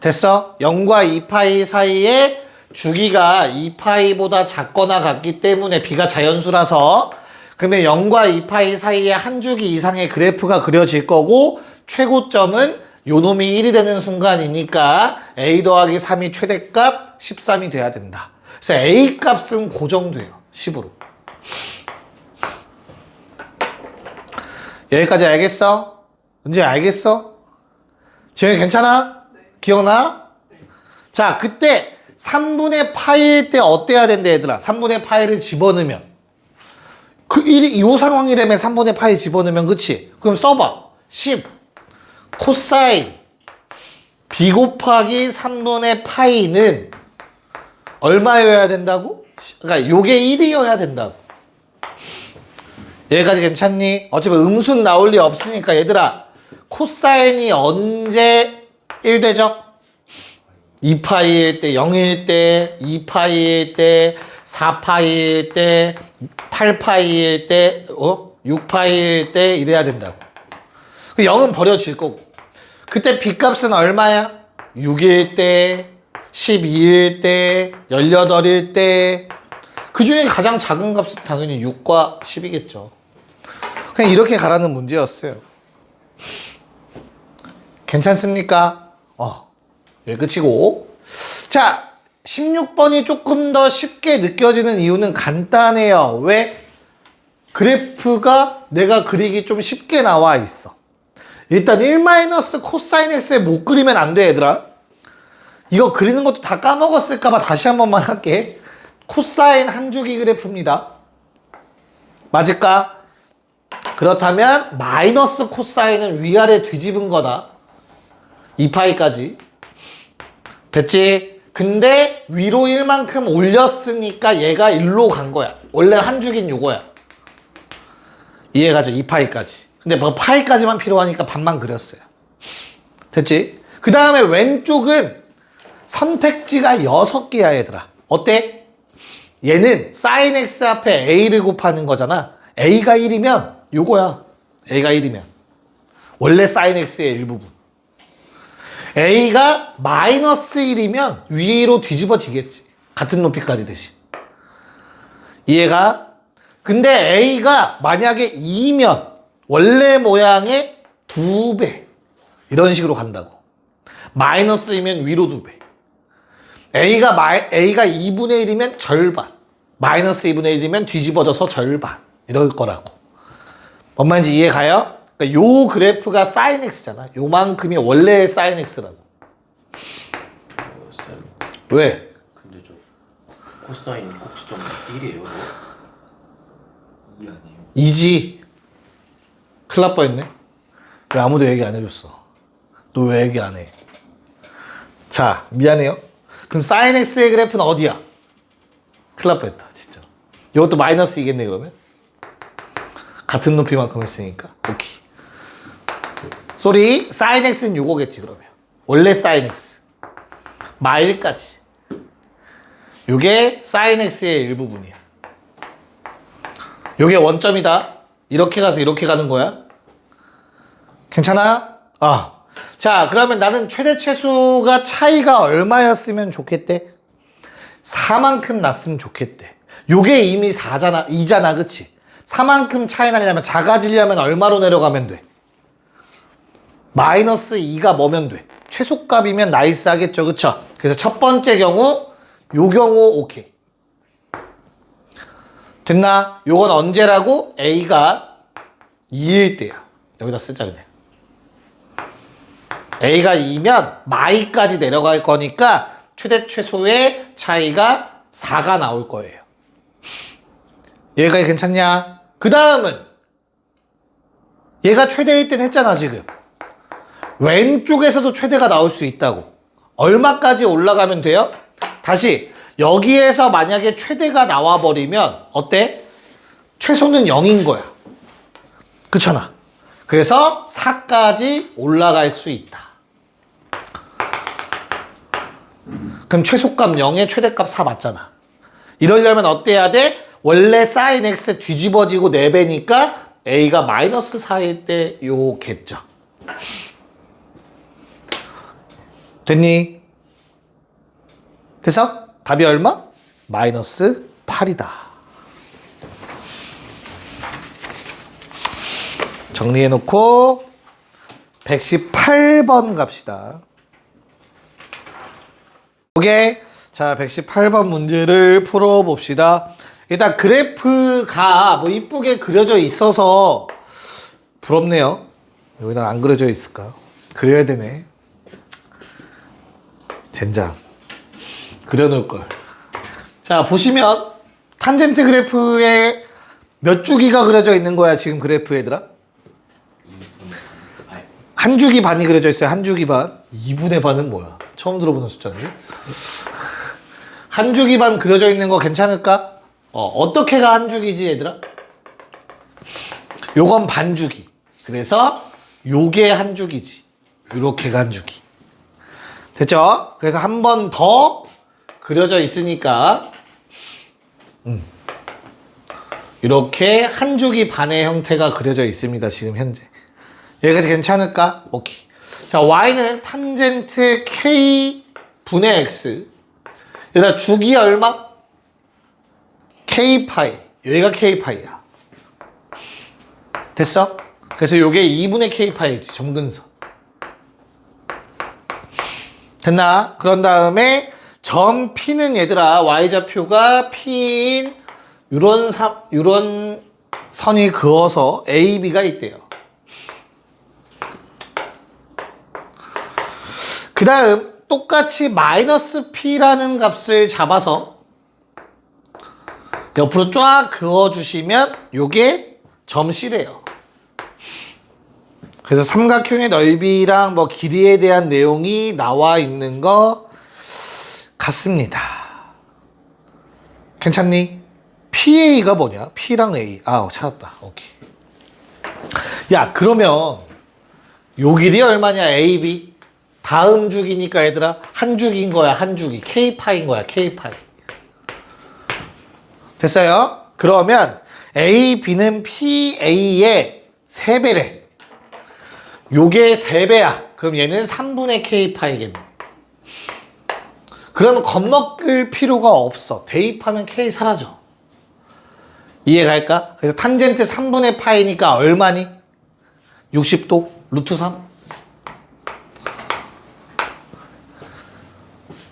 됐어? 0과 2파이 사이에 주기가 2파이보다 작거나 같기 때문에 B가 자연수라서, 그러면 0과 2파이 사이에 한 주기 이상의 그래프가 그려질 거고, 최고점은 요 놈이 1이 되는 순간이니까 A 더하기 3이 최대값 13이 돼야 된다. 그래서 A 값은 고정돼요. 10으로. 여기까지 알겠어? 은재 알겠어? 지영이 괜찮아? 네. 기억나? 네. 자, 그때 3분의 파일 때 어때야 된대, 얘들아? 3분의 파일을 집어넣으면. 요 상황이라면 3분의 파일 집어넣으면, 그치? 그럼 써봐. 10 코사인 B 곱하기 3분의 파이는 얼마여야 된다고? 그러니까 요게 1이어야 된다고. 여기까지 괜찮니? 어차피 음수는 나올 리 없으니까 얘들아, 코사인이 언제 1 되죠? 2파이일 때, 0일 때, 2파이일 때, 4파이일 때, 8파이일 때, 6파이일 때 이래야 된다고. 0은 버려질 거고. 그때 B값은 얼마야? 6일 때, 12일 때, 18일 때. 그 중에 가장 작은 값은 당연히 6과 10이겠죠. 그냥 이렇게 가라는 문제였어요. 괜찮습니까? 여기 끝이고. 자, 16번이 조금 더 쉽게 느껴지는 이유는 간단해요. 왜? 그래프가 내가 그리기 좀 쉽게 나와 있어. 일단 1 코사인 X에 못 그리면 안 돼, 얘들아. 이거 그리는 것도 다 까먹었을까봐 다시 한 번만 할게. 코사인 한 주기 그래프입니다. 맞을까? 그렇다면 마이너스 코사인은 위아래 뒤집은 거다. 2파이까지. 됐지? 근데 위로 1만큼 올렸으니까 얘가 1로 간 거야. 원래 한 주기는 요거야. 이해가죠? 2파이까지. 근데 뭐 파이까지만 필요하니까 반만 그렸어요. 됐지? 그 다음에 왼쪽은 선택지가 6개야, 얘들아. 어때? 얘는 sin x 앞에 a를 곱하는 거잖아. a가 1이면 요거야. a가 1이면. 원래 sin x의 일부분. a가 마이너스 1이면 위로 뒤집어지겠지. 같은 높이까지 대신. 이해가? 근데 a가 만약에 2면 원래 모양의 2배. 이런 식으로 간다고. 마이너스 2면 위로 2배. A가 2분의 1이면 절반. 마이너스 2분의 1이면 뒤집어져서 절반. 이럴 거라고. 뭔 말인지 이해 가요? 그러니까 요 그래프가 sin x잖아. 요만큼이 원래의 sin x라고. 쌤, 왜? 근데 저 코사인 꼭지점 1이에요? 2 아니에요? 2지. 큰일 날 뻔했네. 왜 아무도 얘기 안 해줬어? 너 왜 얘기 안 해? 자, 미안해요. 그럼 sin x의 그래프는 어디야? 큰일 날 뻔했다, 진짜. 이것도 마이너스 이겠네, 그러면? 같은 높이만큼 했으니까. 오케이. 쏘리, sin x는 요거겠지, 그러면. 원래 sin x. 마일까지. 요게 sin x의 일부분이야. 요게 원점이다. 이렇게 가서 이렇게 가는 거야. 괜찮아? 자, 그러면 나는 최대 최소가 차이가 얼마였으면 좋겠대? 4만큼 났으면 좋겠대. 요게 이미 2잖아, 그치? 4만큼 차이 나려면 작아지려면 얼마로 내려가면 돼? 마이너스 2가 뭐면 돼? 최소값이면 나이스 하겠죠. 그쵸? 그래서 첫 번째 경우, 요 경우 오케이. 됐나? 요건 언제라고? A가 2일 때야. 여기다 쓰자 그냥. A가 2면 마이까지 내려갈 거니까 최대 최소의 차이가 4가 나올 거예요. 얘가 괜찮냐? 그 다음은 얘가 최대일 땐 했잖아 지금. 왼쪽에서도 최대가 나올 수 있다고. 얼마까지 올라가면 돼요? 다시 여기에서 만약에 최대가 나와버리면 어때? 최소는 0인 거야. 그렇잖아. 그래서 4까지 올라갈 수 있다. 그럼 최소값 0에 최대값 4 맞잖아. 이러려면 어때야 돼? 원래 sin x 뒤집어지고 4배니까 a가 마이너스 4일 때 요겠죠. 됐니? 됐어? 답이 얼마? 마이너스 8이다. 정리해놓고 118번 갑시다. 오케이. 자, 118번 문제를 풀어봅시다. 일단 그래프가 뭐 이쁘게 그려져 있어서 부럽네요. 여기다 안 그려져 있을까? 그려야 되네. 젠장. 그려놓을 걸. 자, 보시면 탄젠트 그래프에 몇 주기가 그려져 있는 거야 지금 그래프 얘들아? 한 주기 반이 그려져 있어요. 한 주기 반. 2분의 반은 뭐야? 처음 들어보는 숫자인데? 한 주기 반 그려져 있는 거 괜찮을까? 어떻게가 한 주기지 얘들아? 요건 반 주기. 그래서 요게 한 주기지. 요렇게가 한 주기. 됐죠? 그래서 한 번 더 그려져 있으니까 이렇게 한 주기 반의 형태가 그려져 있습니다. 지금 현재. 여기까지 괜찮을까? 오케이. 자, y는 탄젠트 k 분의 x. 여기다 주기 얼마? k 파이. 여기가 k 파이야. 됐어? 그래서 요게 2분의 k 파이지. 점근선. 됐나? 그런 다음에 점 P는 얘들아 y좌표가 P인 요런 선이 그어서 AB가 있대요. 그 다음 똑같이 마이너스 P라는 값을 잡아서 옆으로 쫙 그어주시면 요게 점 C래요. 그래서 삼각형의 넓이랑 뭐 길이에 대한 내용이 나와 있는 거 같습니다. 괜찮니? PA가 뭐냐? P랑 A. 아, 찾았다. 오케이. 야, 그러면 요 길이 얼마냐? AB. 다음 주기니까 얘들아 한 주기인 거야. 한 주기. K파인 거야. K파이. 됐어요? 그러면 AB는 PA의 3배래. 요게 3배야. 그럼 얘는 3분의 K파이겠네. 그러면 겁먹을 필요가 없어. 대입하면 K 사라져. 이해갈까? 그래서 탄젠트 3분의 파이니까 얼마니? 60도? 루트 3?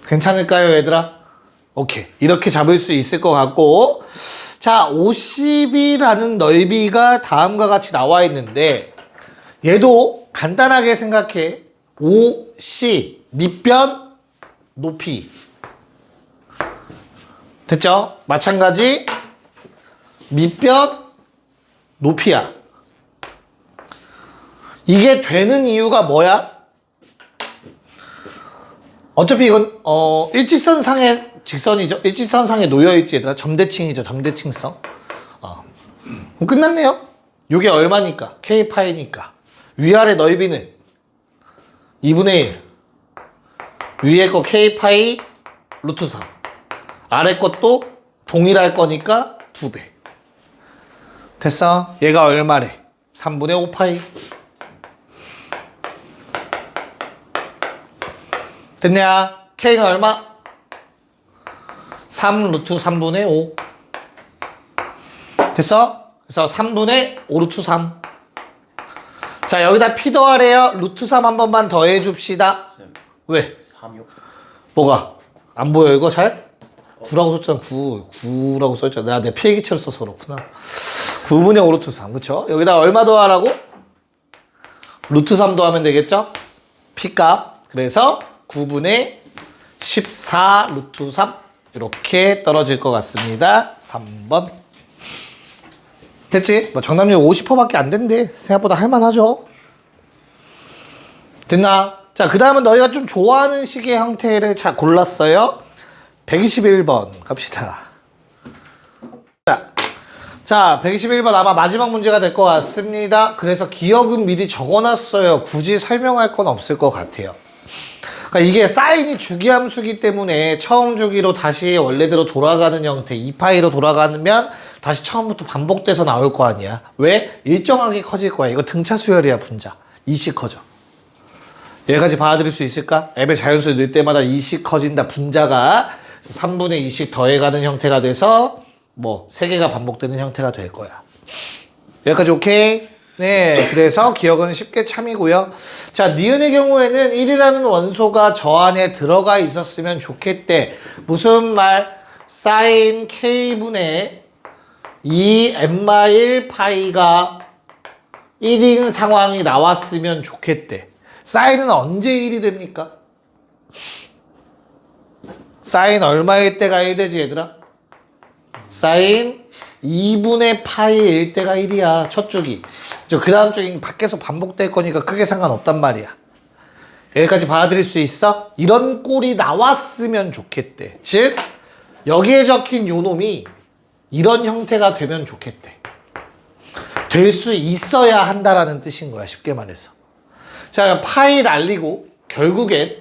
괜찮을까요, 얘들아? 오케이. 이렇게 잡을 수 있을 것 같고. 자, 50이라는 넓이가 다음과 같이 나와 있는데 얘도 간단하게 생각해. OC 밑변 높이. 됐죠? 마찬가지 밑변 높이야. 이게 되는 이유가 뭐야? 어차피 이건 일직선상의 직선이죠. 일직선상에 놓여있지 얘들아. 점대칭이죠. 점대칭성. 그럼 끝났네요. 이게 얼마니까? K파이니까. 위아래 넓이는 2분의 1. 위에 거 K파이 루트 3. 아래 것도 동일할 거니까 2배. 됐어? 얘가 얼마래? 3분의 5파이. 됐냐? K는 얼마? 3 루트 3분의 5. 됐어? 그래서 3분의 5 루트 3. 자, 여기다 P 더하래요. 루트 3 한 번만 더해 줍시다. 쌤 왜? 3요? 뭐가? 안 보여 이거 잘? 9라고 썼잖아. 9라고 썼잖아. 내가 필기체로 써서 그렇구나. 9분의 5 루트 3 그쵸? 여기다 얼마 더하라고? 루트 3 더하면 되겠죠? P값. 그래서 9분의 14 루트 3 이렇게 떨어질 것 같습니다. 3번. 됐지? 뭐 정답률 50%밖에 안 된대. 생각보다 할만하죠? 됐나? 자, 그 다음은 너희가 좀 좋아하는 식의 형태를 잘 골랐어요. 121번 갑시다. 자, 121번 아마 마지막 문제가 될 것 같습니다. 그래서 기억은 미리 적어놨어요. 굳이 설명할 건 없을 것 같아요. 그러니까 이게 사인이 주기함수기 때문에 처음 주기로 다시 원래대로 돌아가는 형태 2파이로 돌아가면 다시 처음부터 반복돼서 나올 거 아니야. 왜? 일정하게 커질 거야. 이거 등차 수열이야. 분자 2씩 커져. 여기까지 받아들일 수 있을까? 앱의 자연수를 넣을 때마다 2씩 커진다. 분자가 3분의 2씩 더해가는 형태가 돼서 뭐 3개가 반복되는 형태가 될 거야. 여기까지 오케이? 네, 그래서 기억은 쉽게 참이고요. 자, 니은의 경우에는 1이라는 원소가 저 안에 들어가 있었으면 좋겠대. 무슨 말? 사인 K분의 2n-1 파이가 1인 상황이 나왔으면 좋겠대. 사인은 언제 1이 됩니까? 사인 얼마일 때가 1 되지 얘들아? 사인 2분의 파이일 때가 1이야. 첫 주기. 그 다음 주기는 밖에서 반복될 거니까 크게 상관없단 말이야. 여기까지 받아들일 수 있어? 이런 꼴이 나왔으면 좋겠대. 즉 여기에 적힌 요 놈이 이런 형태가 되면 좋겠대. 될 수 있어야 한다라는 뜻인 거야. 쉽게 말해서. 자, 파이 날리고 결국엔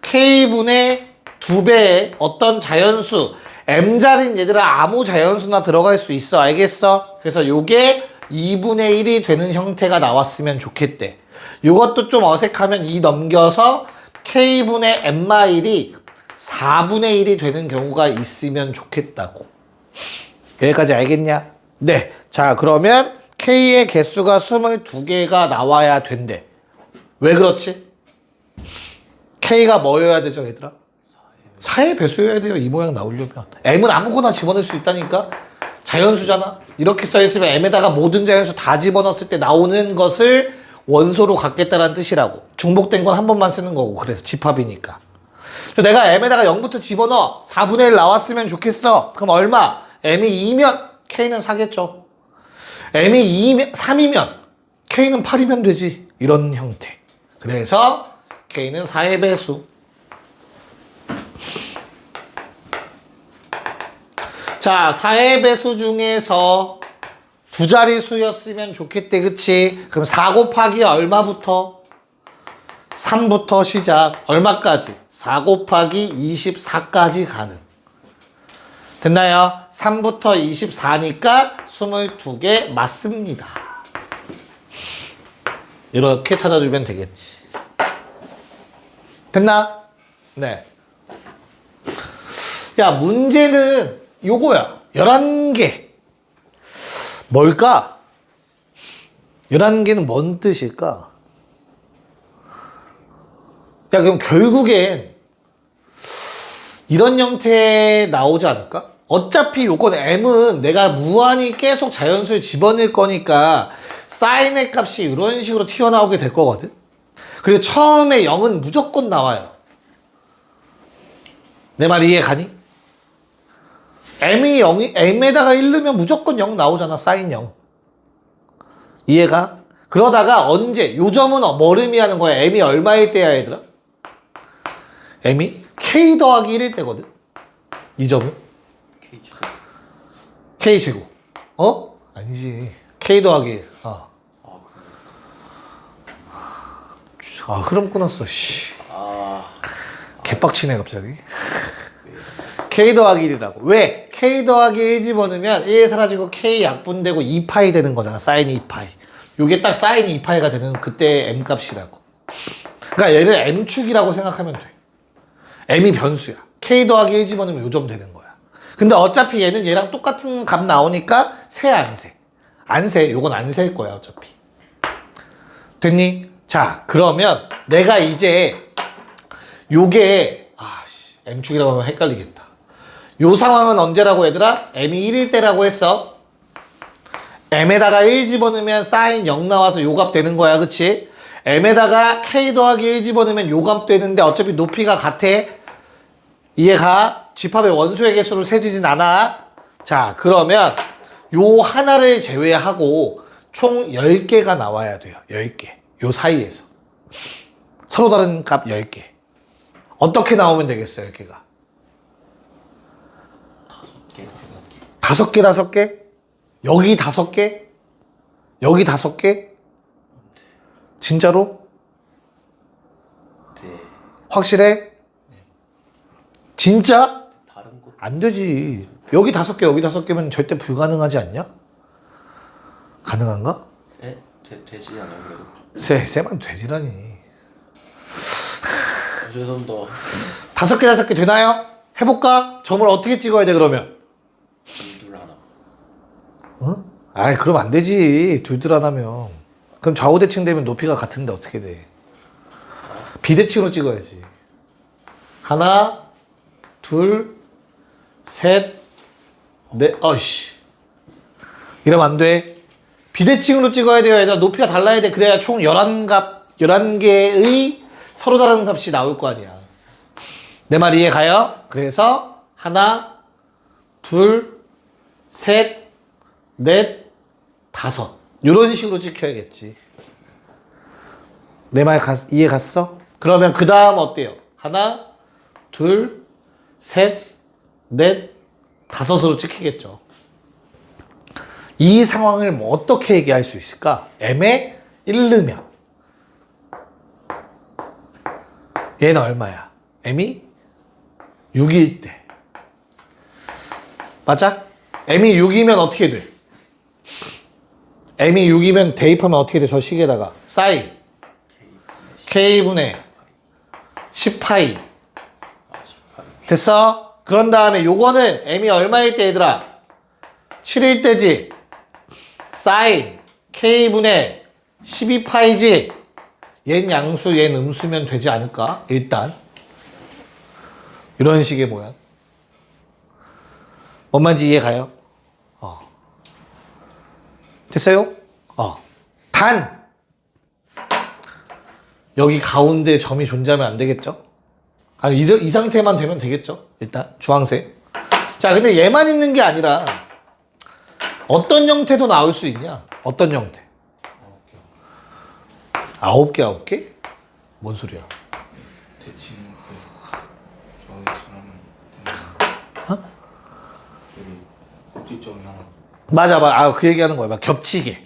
K분의 2배의 어떤 자연수 M자리는 얘들아 아무 자연수나 들어갈 수 있어. 알겠어? 그래서 요게 2분의 1이 되는 형태가 나왔으면 좋겠대. 요것도 좀 어색하면 2 넘겨서 K분의 N-1이 4분의 1이 되는 경우가 있으면 좋겠다고. 여기까지 알겠냐? 네. 자, 그러면 K의 개수가 22개가 나와야 된대. 왜 그렇지? K가 뭐여야 되죠, 얘들아? 4의 배수여야 돼요. 이 모양 나오려면. M은 아무거나 집어넣을 수 있다니까? 자연수잖아? 이렇게 써있으면 M에다가 모든 자연수 다 집어넣었을 때 나오는 것을 원소로 갖겠다는 뜻이라고. 중복된 건 한 번만 쓰는 거고. 그래서 집합이니까. 그래서 내가 M에다가 0부터 집어넣어. 4분의 1 나왔으면 좋겠어. 그럼 얼마? M이 2면 K는 4겠죠. M이 2면, 3이면 K는 8이면 되지. 이런 형태. 그래서 K는 4의 배수. 자, 4의 배수 중에서 두 자릿수였으면 좋겠대. 그치? 그럼 4 곱하기 얼마부터? 3부터 시작. 얼마까지? 4 곱하기 24까지 가능. 됐나요? 3부터 24니까 22개 맞습니다. 이렇게 찾아주면 되겠지. 됐나? 네. 야, 문제는 요거야. 11개. 뭘까? 11개는 뭔 뜻일까? 야, 그럼 결국엔 이런 형태 나오지 않을까? 어차피 요건 M은 내가 무한히 계속 자연수를 집어넣을 거니까 사인의 값이 이런 식으로 튀어나오게 될 거거든? 그리고 처음에 0은 무조건 나와요. 내 말 이해 가니? M이 0이, M에다가 1 넣으면 무조건 0 나오잖아, 사인 0. 이해가? 그러다가 언제, 요 점은 뭘 의미하는 거야? M이 얼마일 때야, 얘들아? M이 K 더하기 1일 때거든? 이 점은? K제곱. 어? 아니지. K 더하기 1. 그럼 끊었어, 씨. 개빡치네, 갑자기. K 더하기 1이라고. 왜? K 더하기 1 집어넣으면 1 사라지고 K 약분되고 2파이 되는 거잖아. 사인 2파이. 요게 딱 사인 2파이가 되는 그때 M 값이라고. 그러니까 얘를 M축이라고 생각하면 돼. M이 변수야. K 더하기 1 집어넣으면 요 점 되는 거야. 근데 어차피 얘는 얘랑 똑같은 값 나오니까 세 안 세. 안 세. 요건 안 셀 거야, 어차피. 됐니? 자, 그러면 내가 이제 요게 M축이라고 하면 헷갈리겠다. 요 상황은 언제라고 얘들아? M이 1일 때라고 했어. M에다가 1 집어넣으면 사인 0 나와서 요 값 되는 거야. 그치? M에다가 K 더하기 1 집어넣으면 요 값 되는데 어차피 높이가 같아. 이해가? 집합의 원소의 개수를 세지진 않아. 자, 그러면 요 하나를 제외하고 총 10개가 나와야 돼요. 10개. 요 사이에서. 서로 다른 값 10개. 어떻게 나오면 되겠어요, 10개가? 5개, 5개. 5개? 여기 5개? 여기 5개? 진짜로? 네. 확실해? 진짜? 다른 곳. 안 되지. 여기 5개, 여기 5개면 절대 불가능하지 않냐? 가능한가? 되지 않아요, 그래도? 쎄만 되지라니. 죄송합니다. 5개 되나요? 해볼까? 점을 어떻게 찍어야 돼, 그러면? 둘 하나. 응? 아이, 그럼 안 되지. 둘 하나면. 그럼 좌우대칭 되면 높이가 같은데 어떻게 돼? 비대칭으로 찍어야지. 하나, 둘, 셋, 넷, 어이씨. 이러면 안 돼. 비대칭으로 찍어야 돼요, 얘들아. 높이가 달라야 돼. 그래야 총 11개의 서로 다른 값이 나올 거 아니야. 내 말 이해 가요? 그래서 하나, 둘, 셋, 넷, 5. 이런 식으로 찍혀야겠지. 내 말 이해 갔어? 그러면 그 다음 어때요? 하나, 둘, 셋, 넷, 5으로 찍히겠죠. 이 상황을 뭐 어떻게 얘기할 수 있을까? M에 1넣으면 얘는 얼마야? M이 6일 때. 맞아? M이 6이면 어떻게 돼? M이 6이면 대입하면 어떻게 돼? 저 식에다가 사인 K분의 10파이 됐어? 그런 다음에 요거는 M이 얼마일 때 얘들아? 7일 때지. 사인 K분의 12파이지. 얜 양수, 얜 음수면 되지 않을까? 일단 이런 식의 모양. 뭔 말인지 이해 가요? 됐어요? 단 여기 가운데 점이 존재하면 안 되겠죠? 아니 이 상태만 되면 되겠죠? 일단 주황색. 자, 근데 얘만 있는 게 아니라 어떤 형태도 나올 수 있냐? 어떤 형태? 9개, 9개? 뭔 소리야? 대칭 저희처럼 여기 꼭지점이 하나 맞아. 그 얘기하는 거야. 막 겹치게.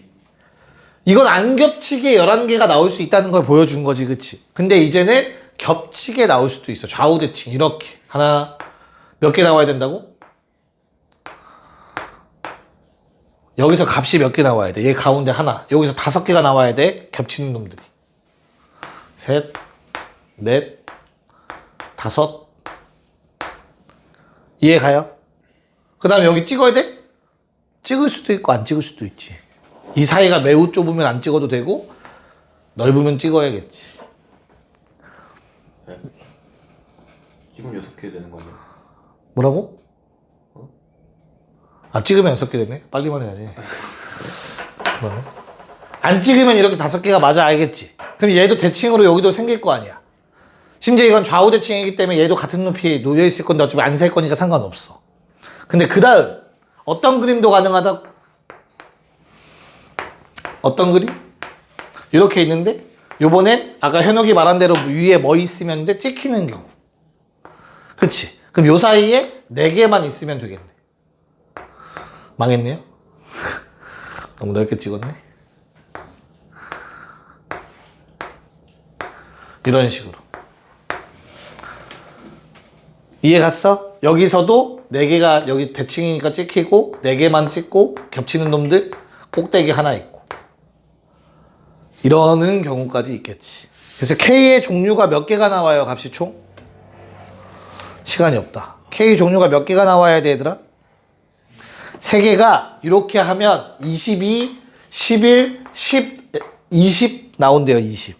이건 안 겹치게 11개가 나올 수 있다는 걸 보여준 거지, 그치? 근데 이제는 겹치게 나올 수도 있어. 좌우대칭, 이렇게. 하나, 몇 개 나와야 된다고? 여기서 값이 몇 개 나와야 돼? 얘 가운데 하나. 여기서 5개가 나와야 돼? 겹치는 놈들이. 셋, 넷, 5. 이해 가요? 그 다음에 여기 찍어야 돼? 찍을 수도 있고 안 찍을 수도 있지. 이 사이가 매우 좁으면 안 찍어도 되고 넓으면 찍어야겠지. 네. 지금 6개 되는 거죠. 뭐라고? 찍으면 6개 되네? 빨리 말해야지. 그러네. 안 찍으면 이렇게 5개가 맞아, 알겠지? 그럼 얘도 대칭으로 여기도 생길 거 아니야. 심지어 이건 좌우 대칭이기 때문에 얘도 같은 높이에 놓여 있을 건데 어차피 안 셀 거니까 상관없어. 근데 그 다음 어떤 그림도 가능하다고? 어떤 그림? 이렇게 있는데 요번엔 아까 현욱이 말한 대로 위에 뭐 있으면 돼? 찍히는 경우. 그치? 그럼 요 사이에 4개만 있으면 되겠네. 망했네요? 너무 넓게 찍었네? 이런 식으로. 이해 갔어? 여기서도 4개가 여기 대칭이니까 찍히고 4개만 찍고 겹치는 놈들 꼭대기 하나 있고 이러는 경우까지 있겠지. 그래서 K의 종류가 몇 개가 나와요, 값이 총? 시간이 없다. K 종류가 몇 개가 나와야 돼, 얘들아? 3개가 이렇게 하면 22, 11, 10 20 나온대요. 20.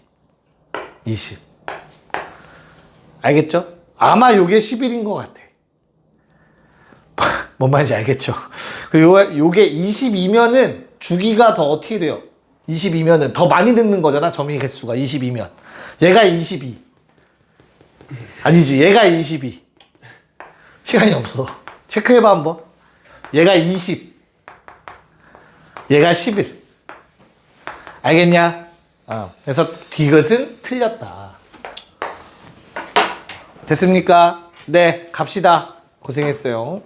알겠죠? 아마 요게 11인 것 같아. 뭔 말인지 알겠죠? 요게 22면은 주기가 더 어떻게 돼요? 22면은 더 많이 듣는 거잖아. 점의 개수가 22면. 얘가 22. 아니지, 얘가 22. 시간이 없어. 체크해봐 한번. 얘가 20. 얘가 11. 알겠냐? 그래서 디귿은 틀렸다. 됐습니까? 네, 갑시다. 고생했어요.